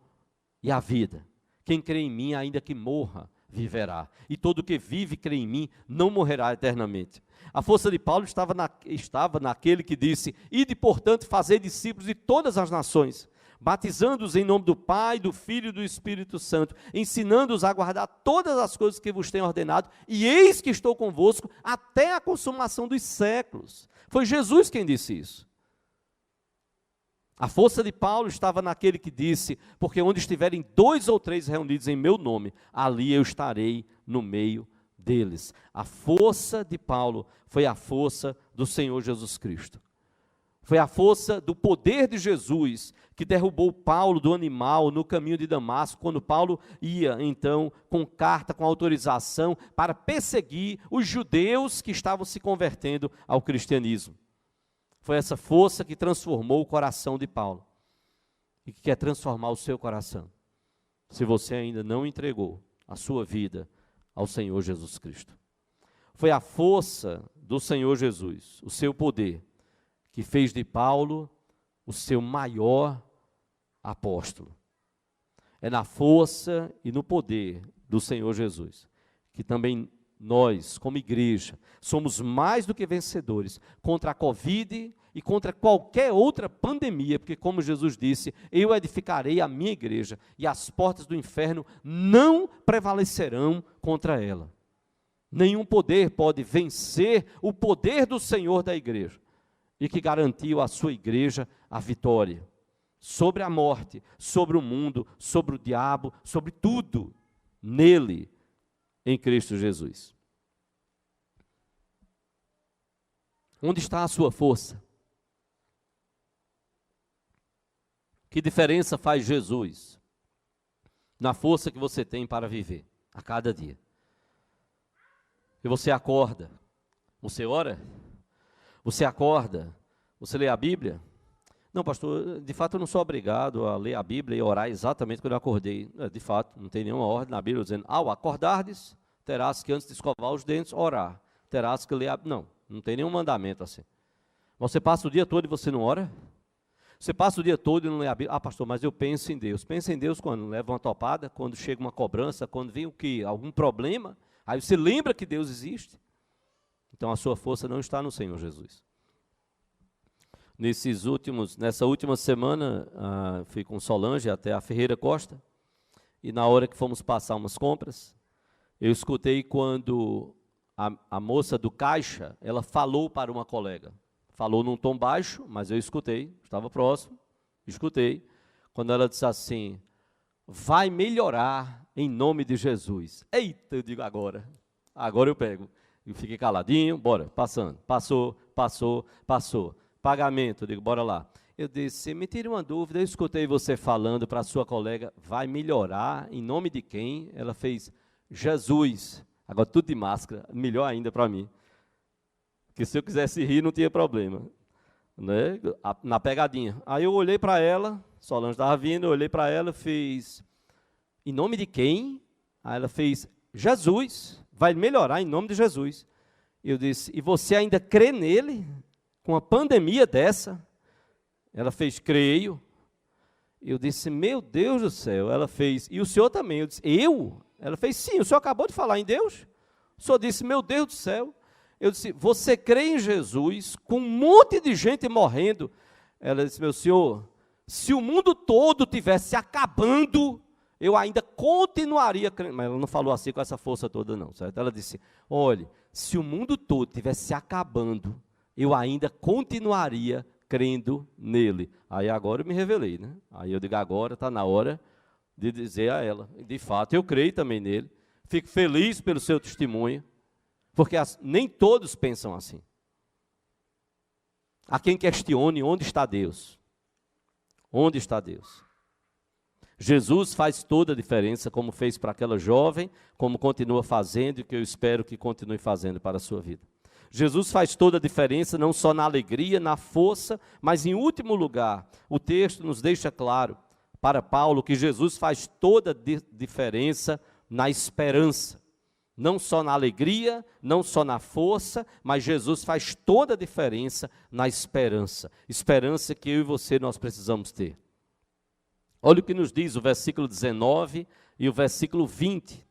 e a vida. Quem crê em mim, ainda que morra, viverá. E todo que vive e crê em mim, não morrerá eternamente. A força de Paulo estava naquele que disse, ide, portanto, fazer discípulos de todas as nações, batizando-os em nome do Pai, do Filho e do Espírito Santo, ensinando-os a guardar todas as coisas que vos tenho ordenado, e eis que estou convosco até a consumação dos séculos. Foi Jesus quem disse isso. A força de Paulo estava naquele que disse, porque onde estiverem 2 ou 3 reunidos em meu nome, ali eu estarei no meio deles. A força de Paulo foi a força do Senhor Jesus Cristo. Foi a força do poder de Jesus que derrubou Paulo do animal no caminho de Damasco, quando Paulo ia, então, com carta, com autorização, para perseguir os judeus que estavam se convertendo ao cristianismo. Foi essa força que transformou o coração de Paulo e que quer transformar o seu coração, se você ainda não entregou a sua vida ao Senhor Jesus Cristo. Foi a força do Senhor Jesus, o seu poder, que fez de Paulo o seu maior apóstolo. É na força e no poder do Senhor Jesus que também nós, como igreja, somos mais do que vencedores contra a Covid e contra qualquer outra pandemia, porque como Jesus disse, eu edificarei a minha igreja e as portas do inferno não prevalecerão contra ela. Nenhum poder pode vencer o poder do Senhor da igreja e que garantiu à sua igreja a vitória sobre a morte, sobre o mundo, sobre o diabo, sobre tudo, nele, em Cristo Jesus. Onde está a sua força? Que diferença faz Jesus na força que você tem para viver a cada dia? E você acorda, você ora? Você acorda, você lê a Bíblia? Não, pastor, de fato eu não sou obrigado a ler a Bíblia e orar exatamente quando eu acordei. De fato, não tem nenhuma ordem na Bíblia dizendo, ao acordardes, terás que antes de escovar os dentes, orar. Terás que ler a Bíblia. Não tem nenhum mandamento assim. Você passa o dia todo e você não ora? Você passa o dia todo e não lê a Bíblia? Ah, pastor, mas eu penso em Deus. Pensa em Deus quando leva uma topada, quando chega uma cobrança, quando vem o quê? Algum problema? Aí você lembra que Deus existe? Então a sua força não está no Senhor Jesus. Nessa última semana, fui com Solange até a Ferreira Costa, e na hora que fomos passar umas compras, eu escutei quando a moça do caixa, ela falou para uma colega. Falou num tom baixo, mas eu escutei, estava próximo, escutei, quando ela disse assim, vai melhorar em nome de Jesus. Eita, eu digo agora eu pego. Eu fiquei caladinho, bora, passando, passou. Pagamento, eu digo, bora lá. Eu disse, me tire uma dúvida, eu escutei você falando para a sua colega, vai melhorar, em nome de quem? Ela fez, Jesus. Agora tudo de máscara, melhor ainda para mim. Porque se eu quisesse rir, não tinha problema. Né? Na pegadinha. Aí eu olhei para ela, Solange estava vindo, eu olhei para ela, fiz, em nome de quem? Aí ela fez, Jesus, vai melhorar em nome de Jesus. Eu disse, e você ainda crê nele? Com uma pandemia dessa? Ela fez, creio. Eu disse, meu Deus do céu. Ela fez, e o senhor também? Eu disse, eu? Ela fez, sim, o senhor acabou de falar em Deus? O senhor disse, meu Deus do céu. Eu disse, você crê em Jesus, com um monte de gente morrendo? Ela disse, meu senhor, se o mundo todo tivesse acabando, eu ainda continuaria crendo. Mas ela não falou assim com essa força toda não, certo? Ela disse, olhe, se o mundo todo tivesse acabando, eu ainda continuaria crendo nele. Aí agora eu me revelei, né? Aí eu digo, agora está na hora de dizer a ela, de fato, eu creio também nele, fico feliz pelo seu testemunho, porque nem todos pensam assim. Há quem questione onde está Deus. Onde está Deus? Jesus faz toda a diferença, como fez para aquela jovem, como continua fazendo e que eu espero que continue fazendo para a sua vida. Jesus faz toda a diferença, não só na alegria, na força, mas em último lugar, o texto nos deixa claro, para Paulo, que Jesus faz toda a diferença na esperança. Não só na alegria, não só na força, mas Jesus faz toda a diferença na esperança. Esperança que eu e você nós precisamos ter. Olha o que nos diz o versículo 19 e o versículo 20,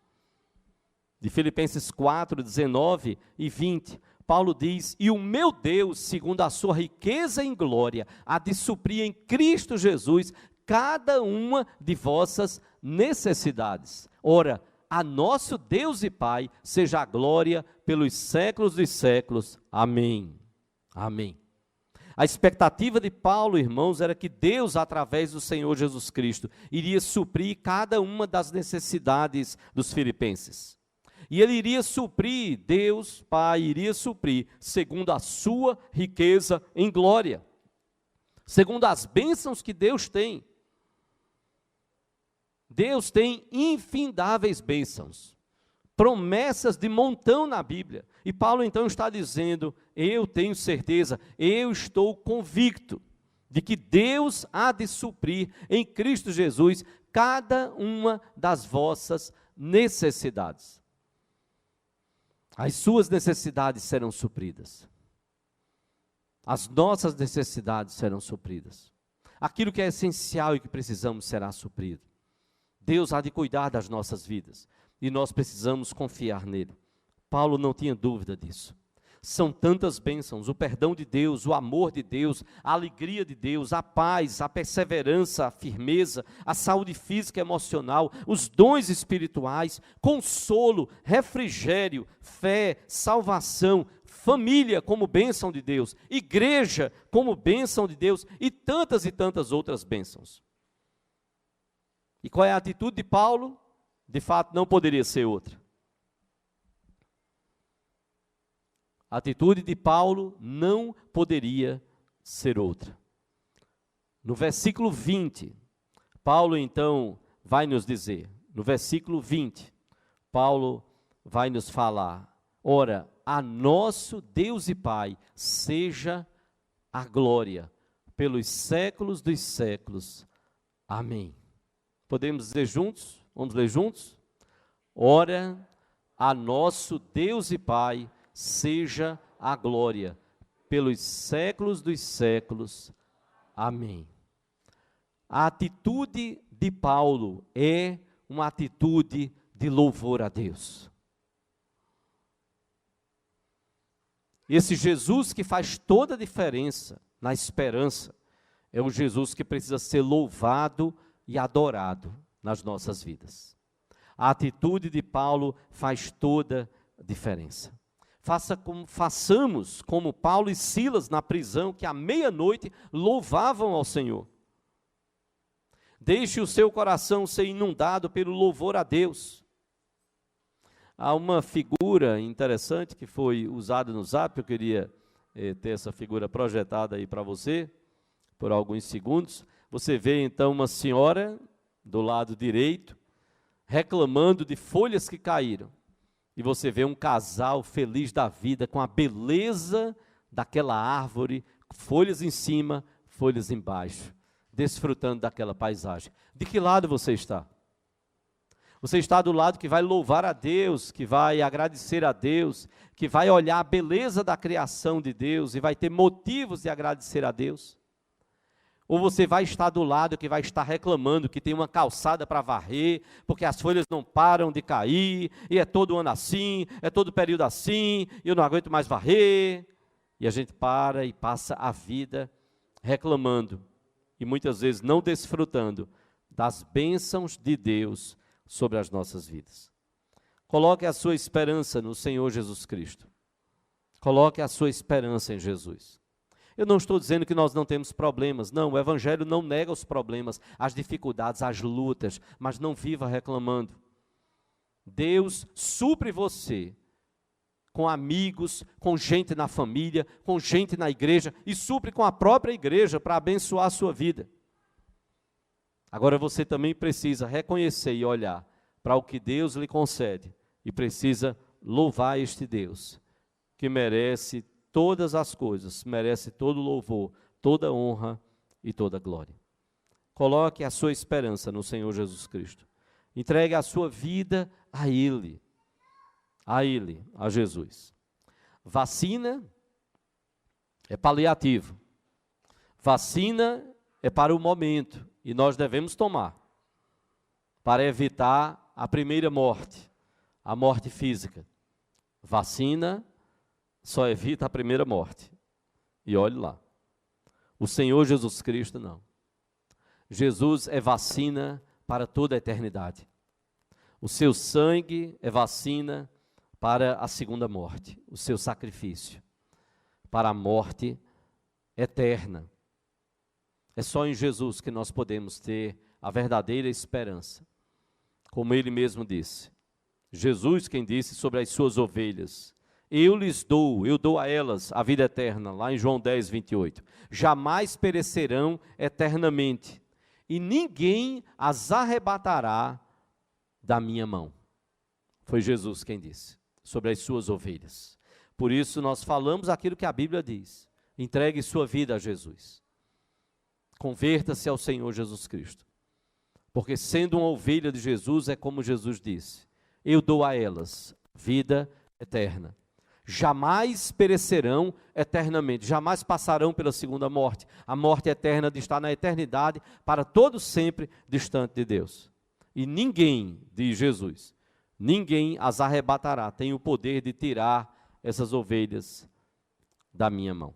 de Filipenses 4, 19 e 20. Paulo diz, e o meu Deus, segundo a sua riqueza em glória, há de suprir em Cristo Jesus cada uma de vossas necessidades. Ora, a nosso Deus e Pai seja a glória pelos séculos dos séculos. Amém. Amém. A expectativa de Paulo, irmãos, era que Deus, através do Senhor Jesus Cristo, iria suprir cada uma das necessidades dos filipenses. E ele iria suprir, Deus, Pai, iria suprir, segundo a sua riqueza em glória. Segundo as bênçãos que Deus tem. Deus tem infindáveis bênçãos. Promessas de montão na Bíblia. E Paulo então está dizendo, eu tenho certeza, eu estou convicto de que Deus há de suprir em Cristo Jesus cada uma das vossas necessidades. As suas necessidades serão supridas. As nossas necessidades serão supridas. Aquilo que é essencial e que precisamos será suprido. Deus há de cuidar das nossas vidas e nós precisamos confiar nele. Paulo não tinha dúvida disso. São tantas bênçãos, o perdão de Deus, o amor de Deus, a alegria de Deus, a paz, a perseverança, a firmeza, a saúde física e emocional, os dons espirituais, consolo, refrigério, fé, salvação, família como bênção de Deus, igreja como bênção de Deus e tantas outras bênçãos. E qual é a atitude de Paulo? De fato, não poderia ser outra. A atitude de Paulo não poderia ser outra. No versículo 20, Paulo então vai nos dizer, no versículo 20, Paulo vai nos falar: ora, a nosso Deus e Pai seja a glória pelos séculos dos séculos. Amém. Podemos dizer juntos? Vamos ler juntos? Ora, a nosso Deus e Pai seja a glória pelos séculos dos séculos. Amém. A atitude de Paulo é uma atitude de louvor a Deus. Esse Jesus que faz toda a diferença na esperança, é o Jesus que precisa ser louvado e adorado nas nossas vidas. A atitude de Paulo faz toda a diferença. Façamos como Paulo e Silas na prisão, que à meia-noite louvavam ao Senhor. Deixe o seu coração ser inundado pelo louvor a Deus. Há uma figura interessante que foi usada no Zap, eu queria ter essa figura projetada aí para você, por alguns segundos. Você vê então uma senhora do lado direito, reclamando de folhas que caíram. E você vê um casal feliz da vida, com a beleza daquela árvore, folhas em cima, folhas embaixo, desfrutando daquela paisagem. De que lado você está? Você está do lado que vai louvar a Deus, que vai agradecer a Deus, que vai olhar a beleza da criação de Deus e vai ter motivos de agradecer a Deus? Ou você vai estar do lado que vai estar reclamando que tem uma calçada para varrer, porque as folhas não param de cair, e é todo ano assim, é todo período assim, e eu não aguento mais varrer. E a gente para e passa a vida reclamando, e muitas vezes não desfrutando das bênçãos de Deus sobre as nossas vidas. Coloque a sua esperança no Senhor Jesus Cristo. Coloque a sua esperança em Jesus. Eu não estou dizendo que nós não temos problemas, não, o Evangelho não nega os problemas, as dificuldades, as lutas, mas não viva reclamando. Deus supre você com amigos, com gente na família, com gente na igreja, e supre com a própria igreja para abençoar a sua vida. Agora você também precisa reconhecer e olhar para o que Deus lhe concede, e precisa louvar este Deus, que merece todas as coisas, merece todo louvor, toda honra e toda glória. Coloque a sua esperança no Senhor Jesus Cristo. Entregue a sua vida a Ele, a Jesus. Vacina é paliativo. Vacina é para o momento, e nós devemos tomar, para evitar a primeira morte, a morte física. Vacina só evita a primeira morte. E olhe lá, o Senhor Jesus Cristo não. Jesus é vacina para toda a eternidade. O seu sangue é vacina para a segunda morte, o seu sacrifício para a morte eterna. É só em Jesus que nós podemos ter a verdadeira esperança. Como ele mesmo disse, Jesus quem disse sobre as suas ovelhas: eu dou a elas a vida eterna, lá em João 10, 28. Jamais perecerão eternamente, e ninguém as arrebatará da minha mão. Foi Jesus quem disse sobre as suas ovelhas. Por isso nós falamos aquilo que a Bíblia diz. Entregue sua vida a Jesus. Converta-se ao Senhor Jesus Cristo. Porque sendo uma ovelha de Jesus, é como Jesus disse: eu dou a elas vida eterna. Jamais perecerão eternamente, jamais passarão pela segunda morte, a morte eterna de estar na eternidade, para todo sempre distante de Deus. E ninguém, diz Jesus, ninguém as arrebatará, tem o poder de tirar essas ovelhas da minha mão.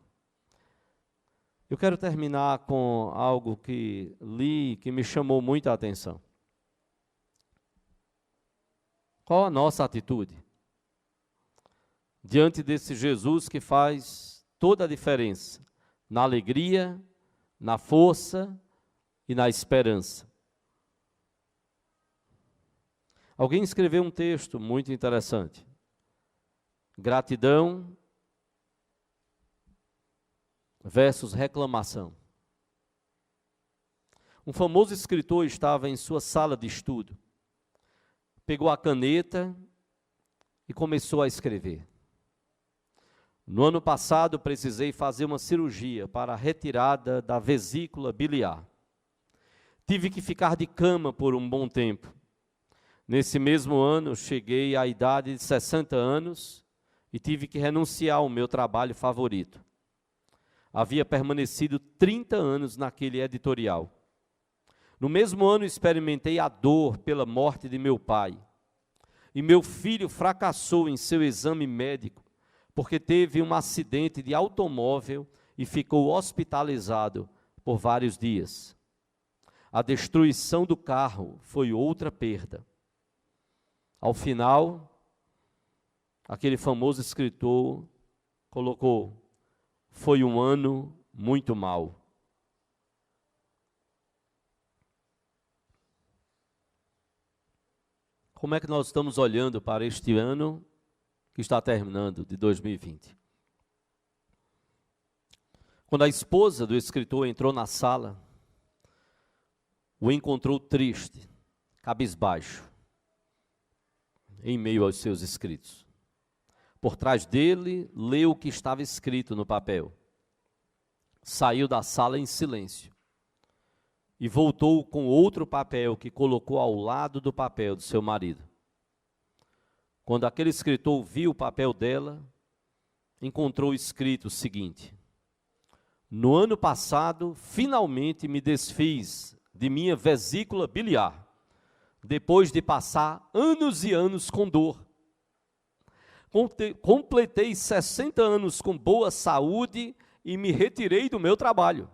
Eu quero terminar com algo que li, que me chamou muita atenção. Qual a nossa atitude diante desse Jesus que faz toda a diferença na alegria, na força e na esperança? Alguém escreveu um texto muito interessante. Gratidão versus reclamação. Um famoso escritor estava em sua sala de estudo. Pegou a caneta e começou a escrever. No ano passado, precisei fazer uma cirurgia para a retirada da vesícula biliar. Tive que ficar de cama por um bom tempo. Nesse mesmo ano, cheguei à idade de 60 anos e tive que renunciar ao meu trabalho favorito. Havia permanecido 30 anos naquele editorial. No mesmo ano, experimentei a dor pela morte de meu pai. E meu filho fracassou em seu exame médico, porque teve um acidente de automóvel e ficou hospitalizado por vários dias. A destruição do carro foi outra perda. Ao final, aquele famoso escritor colocou: foi um ano muito mau. Como é que nós estamos olhando para este ano que está terminando, de 2020? Quando a esposa do escritor entrou na sala, o encontrou triste, cabisbaixo, em meio aos seus escritos. Por trás dele, leu o que estava escrito no papel. Saiu da sala em silêncio e voltou com outro papel que colocou ao lado do papel do seu marido. Quando aquele escritor viu o papel dela, encontrou escrito o seguinte: no ano passado, finalmente me desfiz de minha vesícula biliar, depois de passar anos e anos com dor. Completei 60 anos com boa saúde e me retirei do meu trabalho.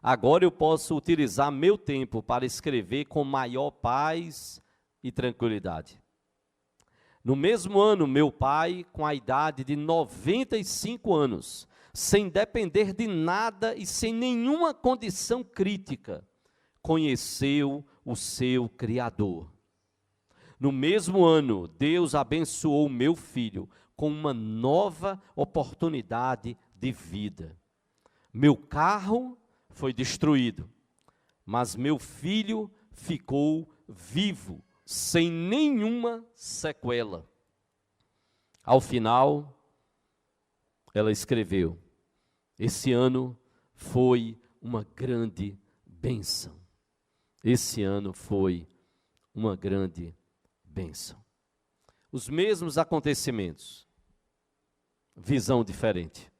Agora eu posso utilizar meu tempo para escrever com maior paz e tranquilidade. No mesmo ano, meu pai, com a idade de 95 anos, sem depender de nada e sem nenhuma condição crítica, conheceu o seu Criador. No mesmo ano, Deus abençoou meu filho com uma nova oportunidade de vida. Meu carro foi destruído, mas meu filho ficou vivo, sem nenhuma sequela. Ao final, ela escreveu: esse ano foi uma grande bênção. Esse ano foi uma grande bênção. Os mesmos acontecimentos, visão diferente.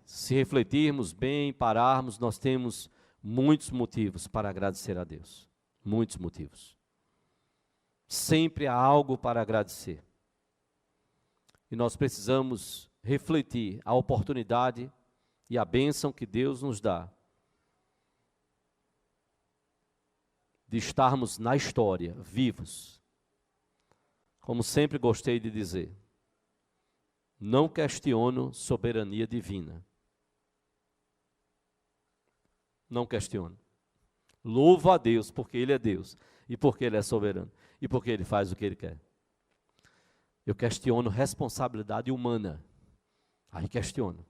Se refletirmos bem, pararmos, nós temos muitos motivos para agradecer a Deus. Muitos motivos. Sempre há algo para agradecer. E nós precisamos refletir a oportunidade e a bênção que Deus nos dá de estarmos na história, vivos. Como sempre gostei de dizer, não questiono soberania divina. Não questiono. Louvo a Deus porque Ele é Deus, e porque Ele é soberano, e porque Ele faz o que Ele quer. Eu questiono responsabilidade humana. Aí questiono.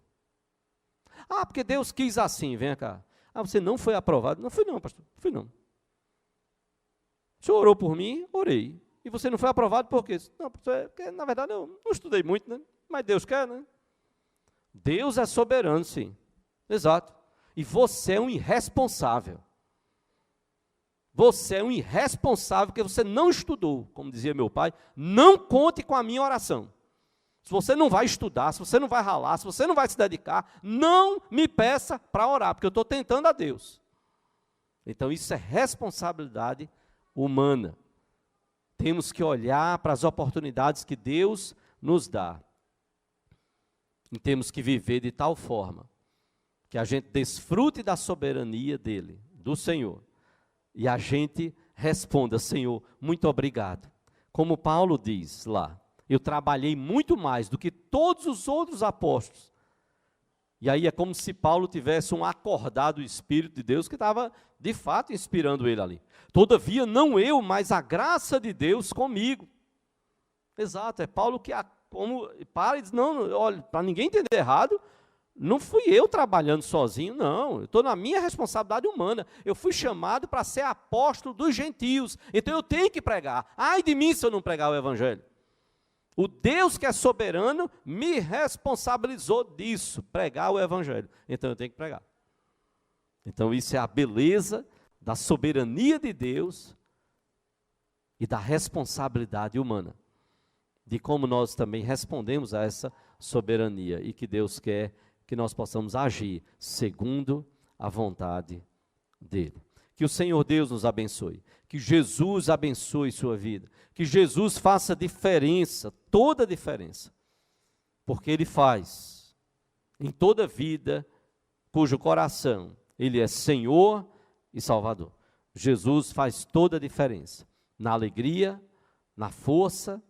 Ah, porque Deus quis assim, vem cá. Ah, você não foi aprovado? Não fui não, pastor, não fui não. O senhor orou por mim? Orei. E você não foi aprovado por quê? Não, porque na verdade eu não estudei muito, né? Mas Deus quer, né? Deus é soberano, sim. Exato. E você é um irresponsável. Você é um irresponsável porque você não estudou. Como dizia meu pai, não conte com a minha oração. Se você não vai estudar, se você não vai ralar, se você não vai se dedicar, não me peça para orar, porque eu estou tentando a Deus. Então isso é responsabilidade humana. Temos que olhar para as oportunidades que Deus nos dá. E temos que viver de tal forma que a gente desfrute da soberania dele, do Senhor. E a gente responda: Senhor, muito obrigado. Como Paulo diz lá, eu trabalhei muito mais do que todos os outros apóstolos. E aí é como se Paulo tivesse um acordar do Espírito de Deus que estava, de fato, inspirando ele ali. Todavia, não eu, mas a graça de Deus comigo. Exato, é Paulo que, como para e diz, não, olha, para ninguém entender errado, Não fui eu trabalhando sozinho, não. Eu estou na minha responsabilidade humana. Eu fui chamado para ser apóstolo dos gentios. Então eu tenho que pregar. Ai de mim se eu não pregar o evangelho. O Deus que é soberano me responsabilizou disso, pregar o evangelho. Então eu tenho que pregar. Então isso é a beleza da soberania de Deus e da responsabilidade humana. De como nós também respondemos a essa soberania e que Deus quer que nós possamos agir segundo a vontade dEle. Que o Senhor Deus nos abençoe, que Jesus abençoe sua vida, que Jesus faça diferença, toda a diferença, porque Ele faz em toda vida cujo coração Ele é Senhor e Salvador. Jesus faz toda a diferença, na alegria, na força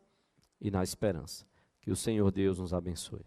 e na esperança. Que o Senhor Deus nos abençoe.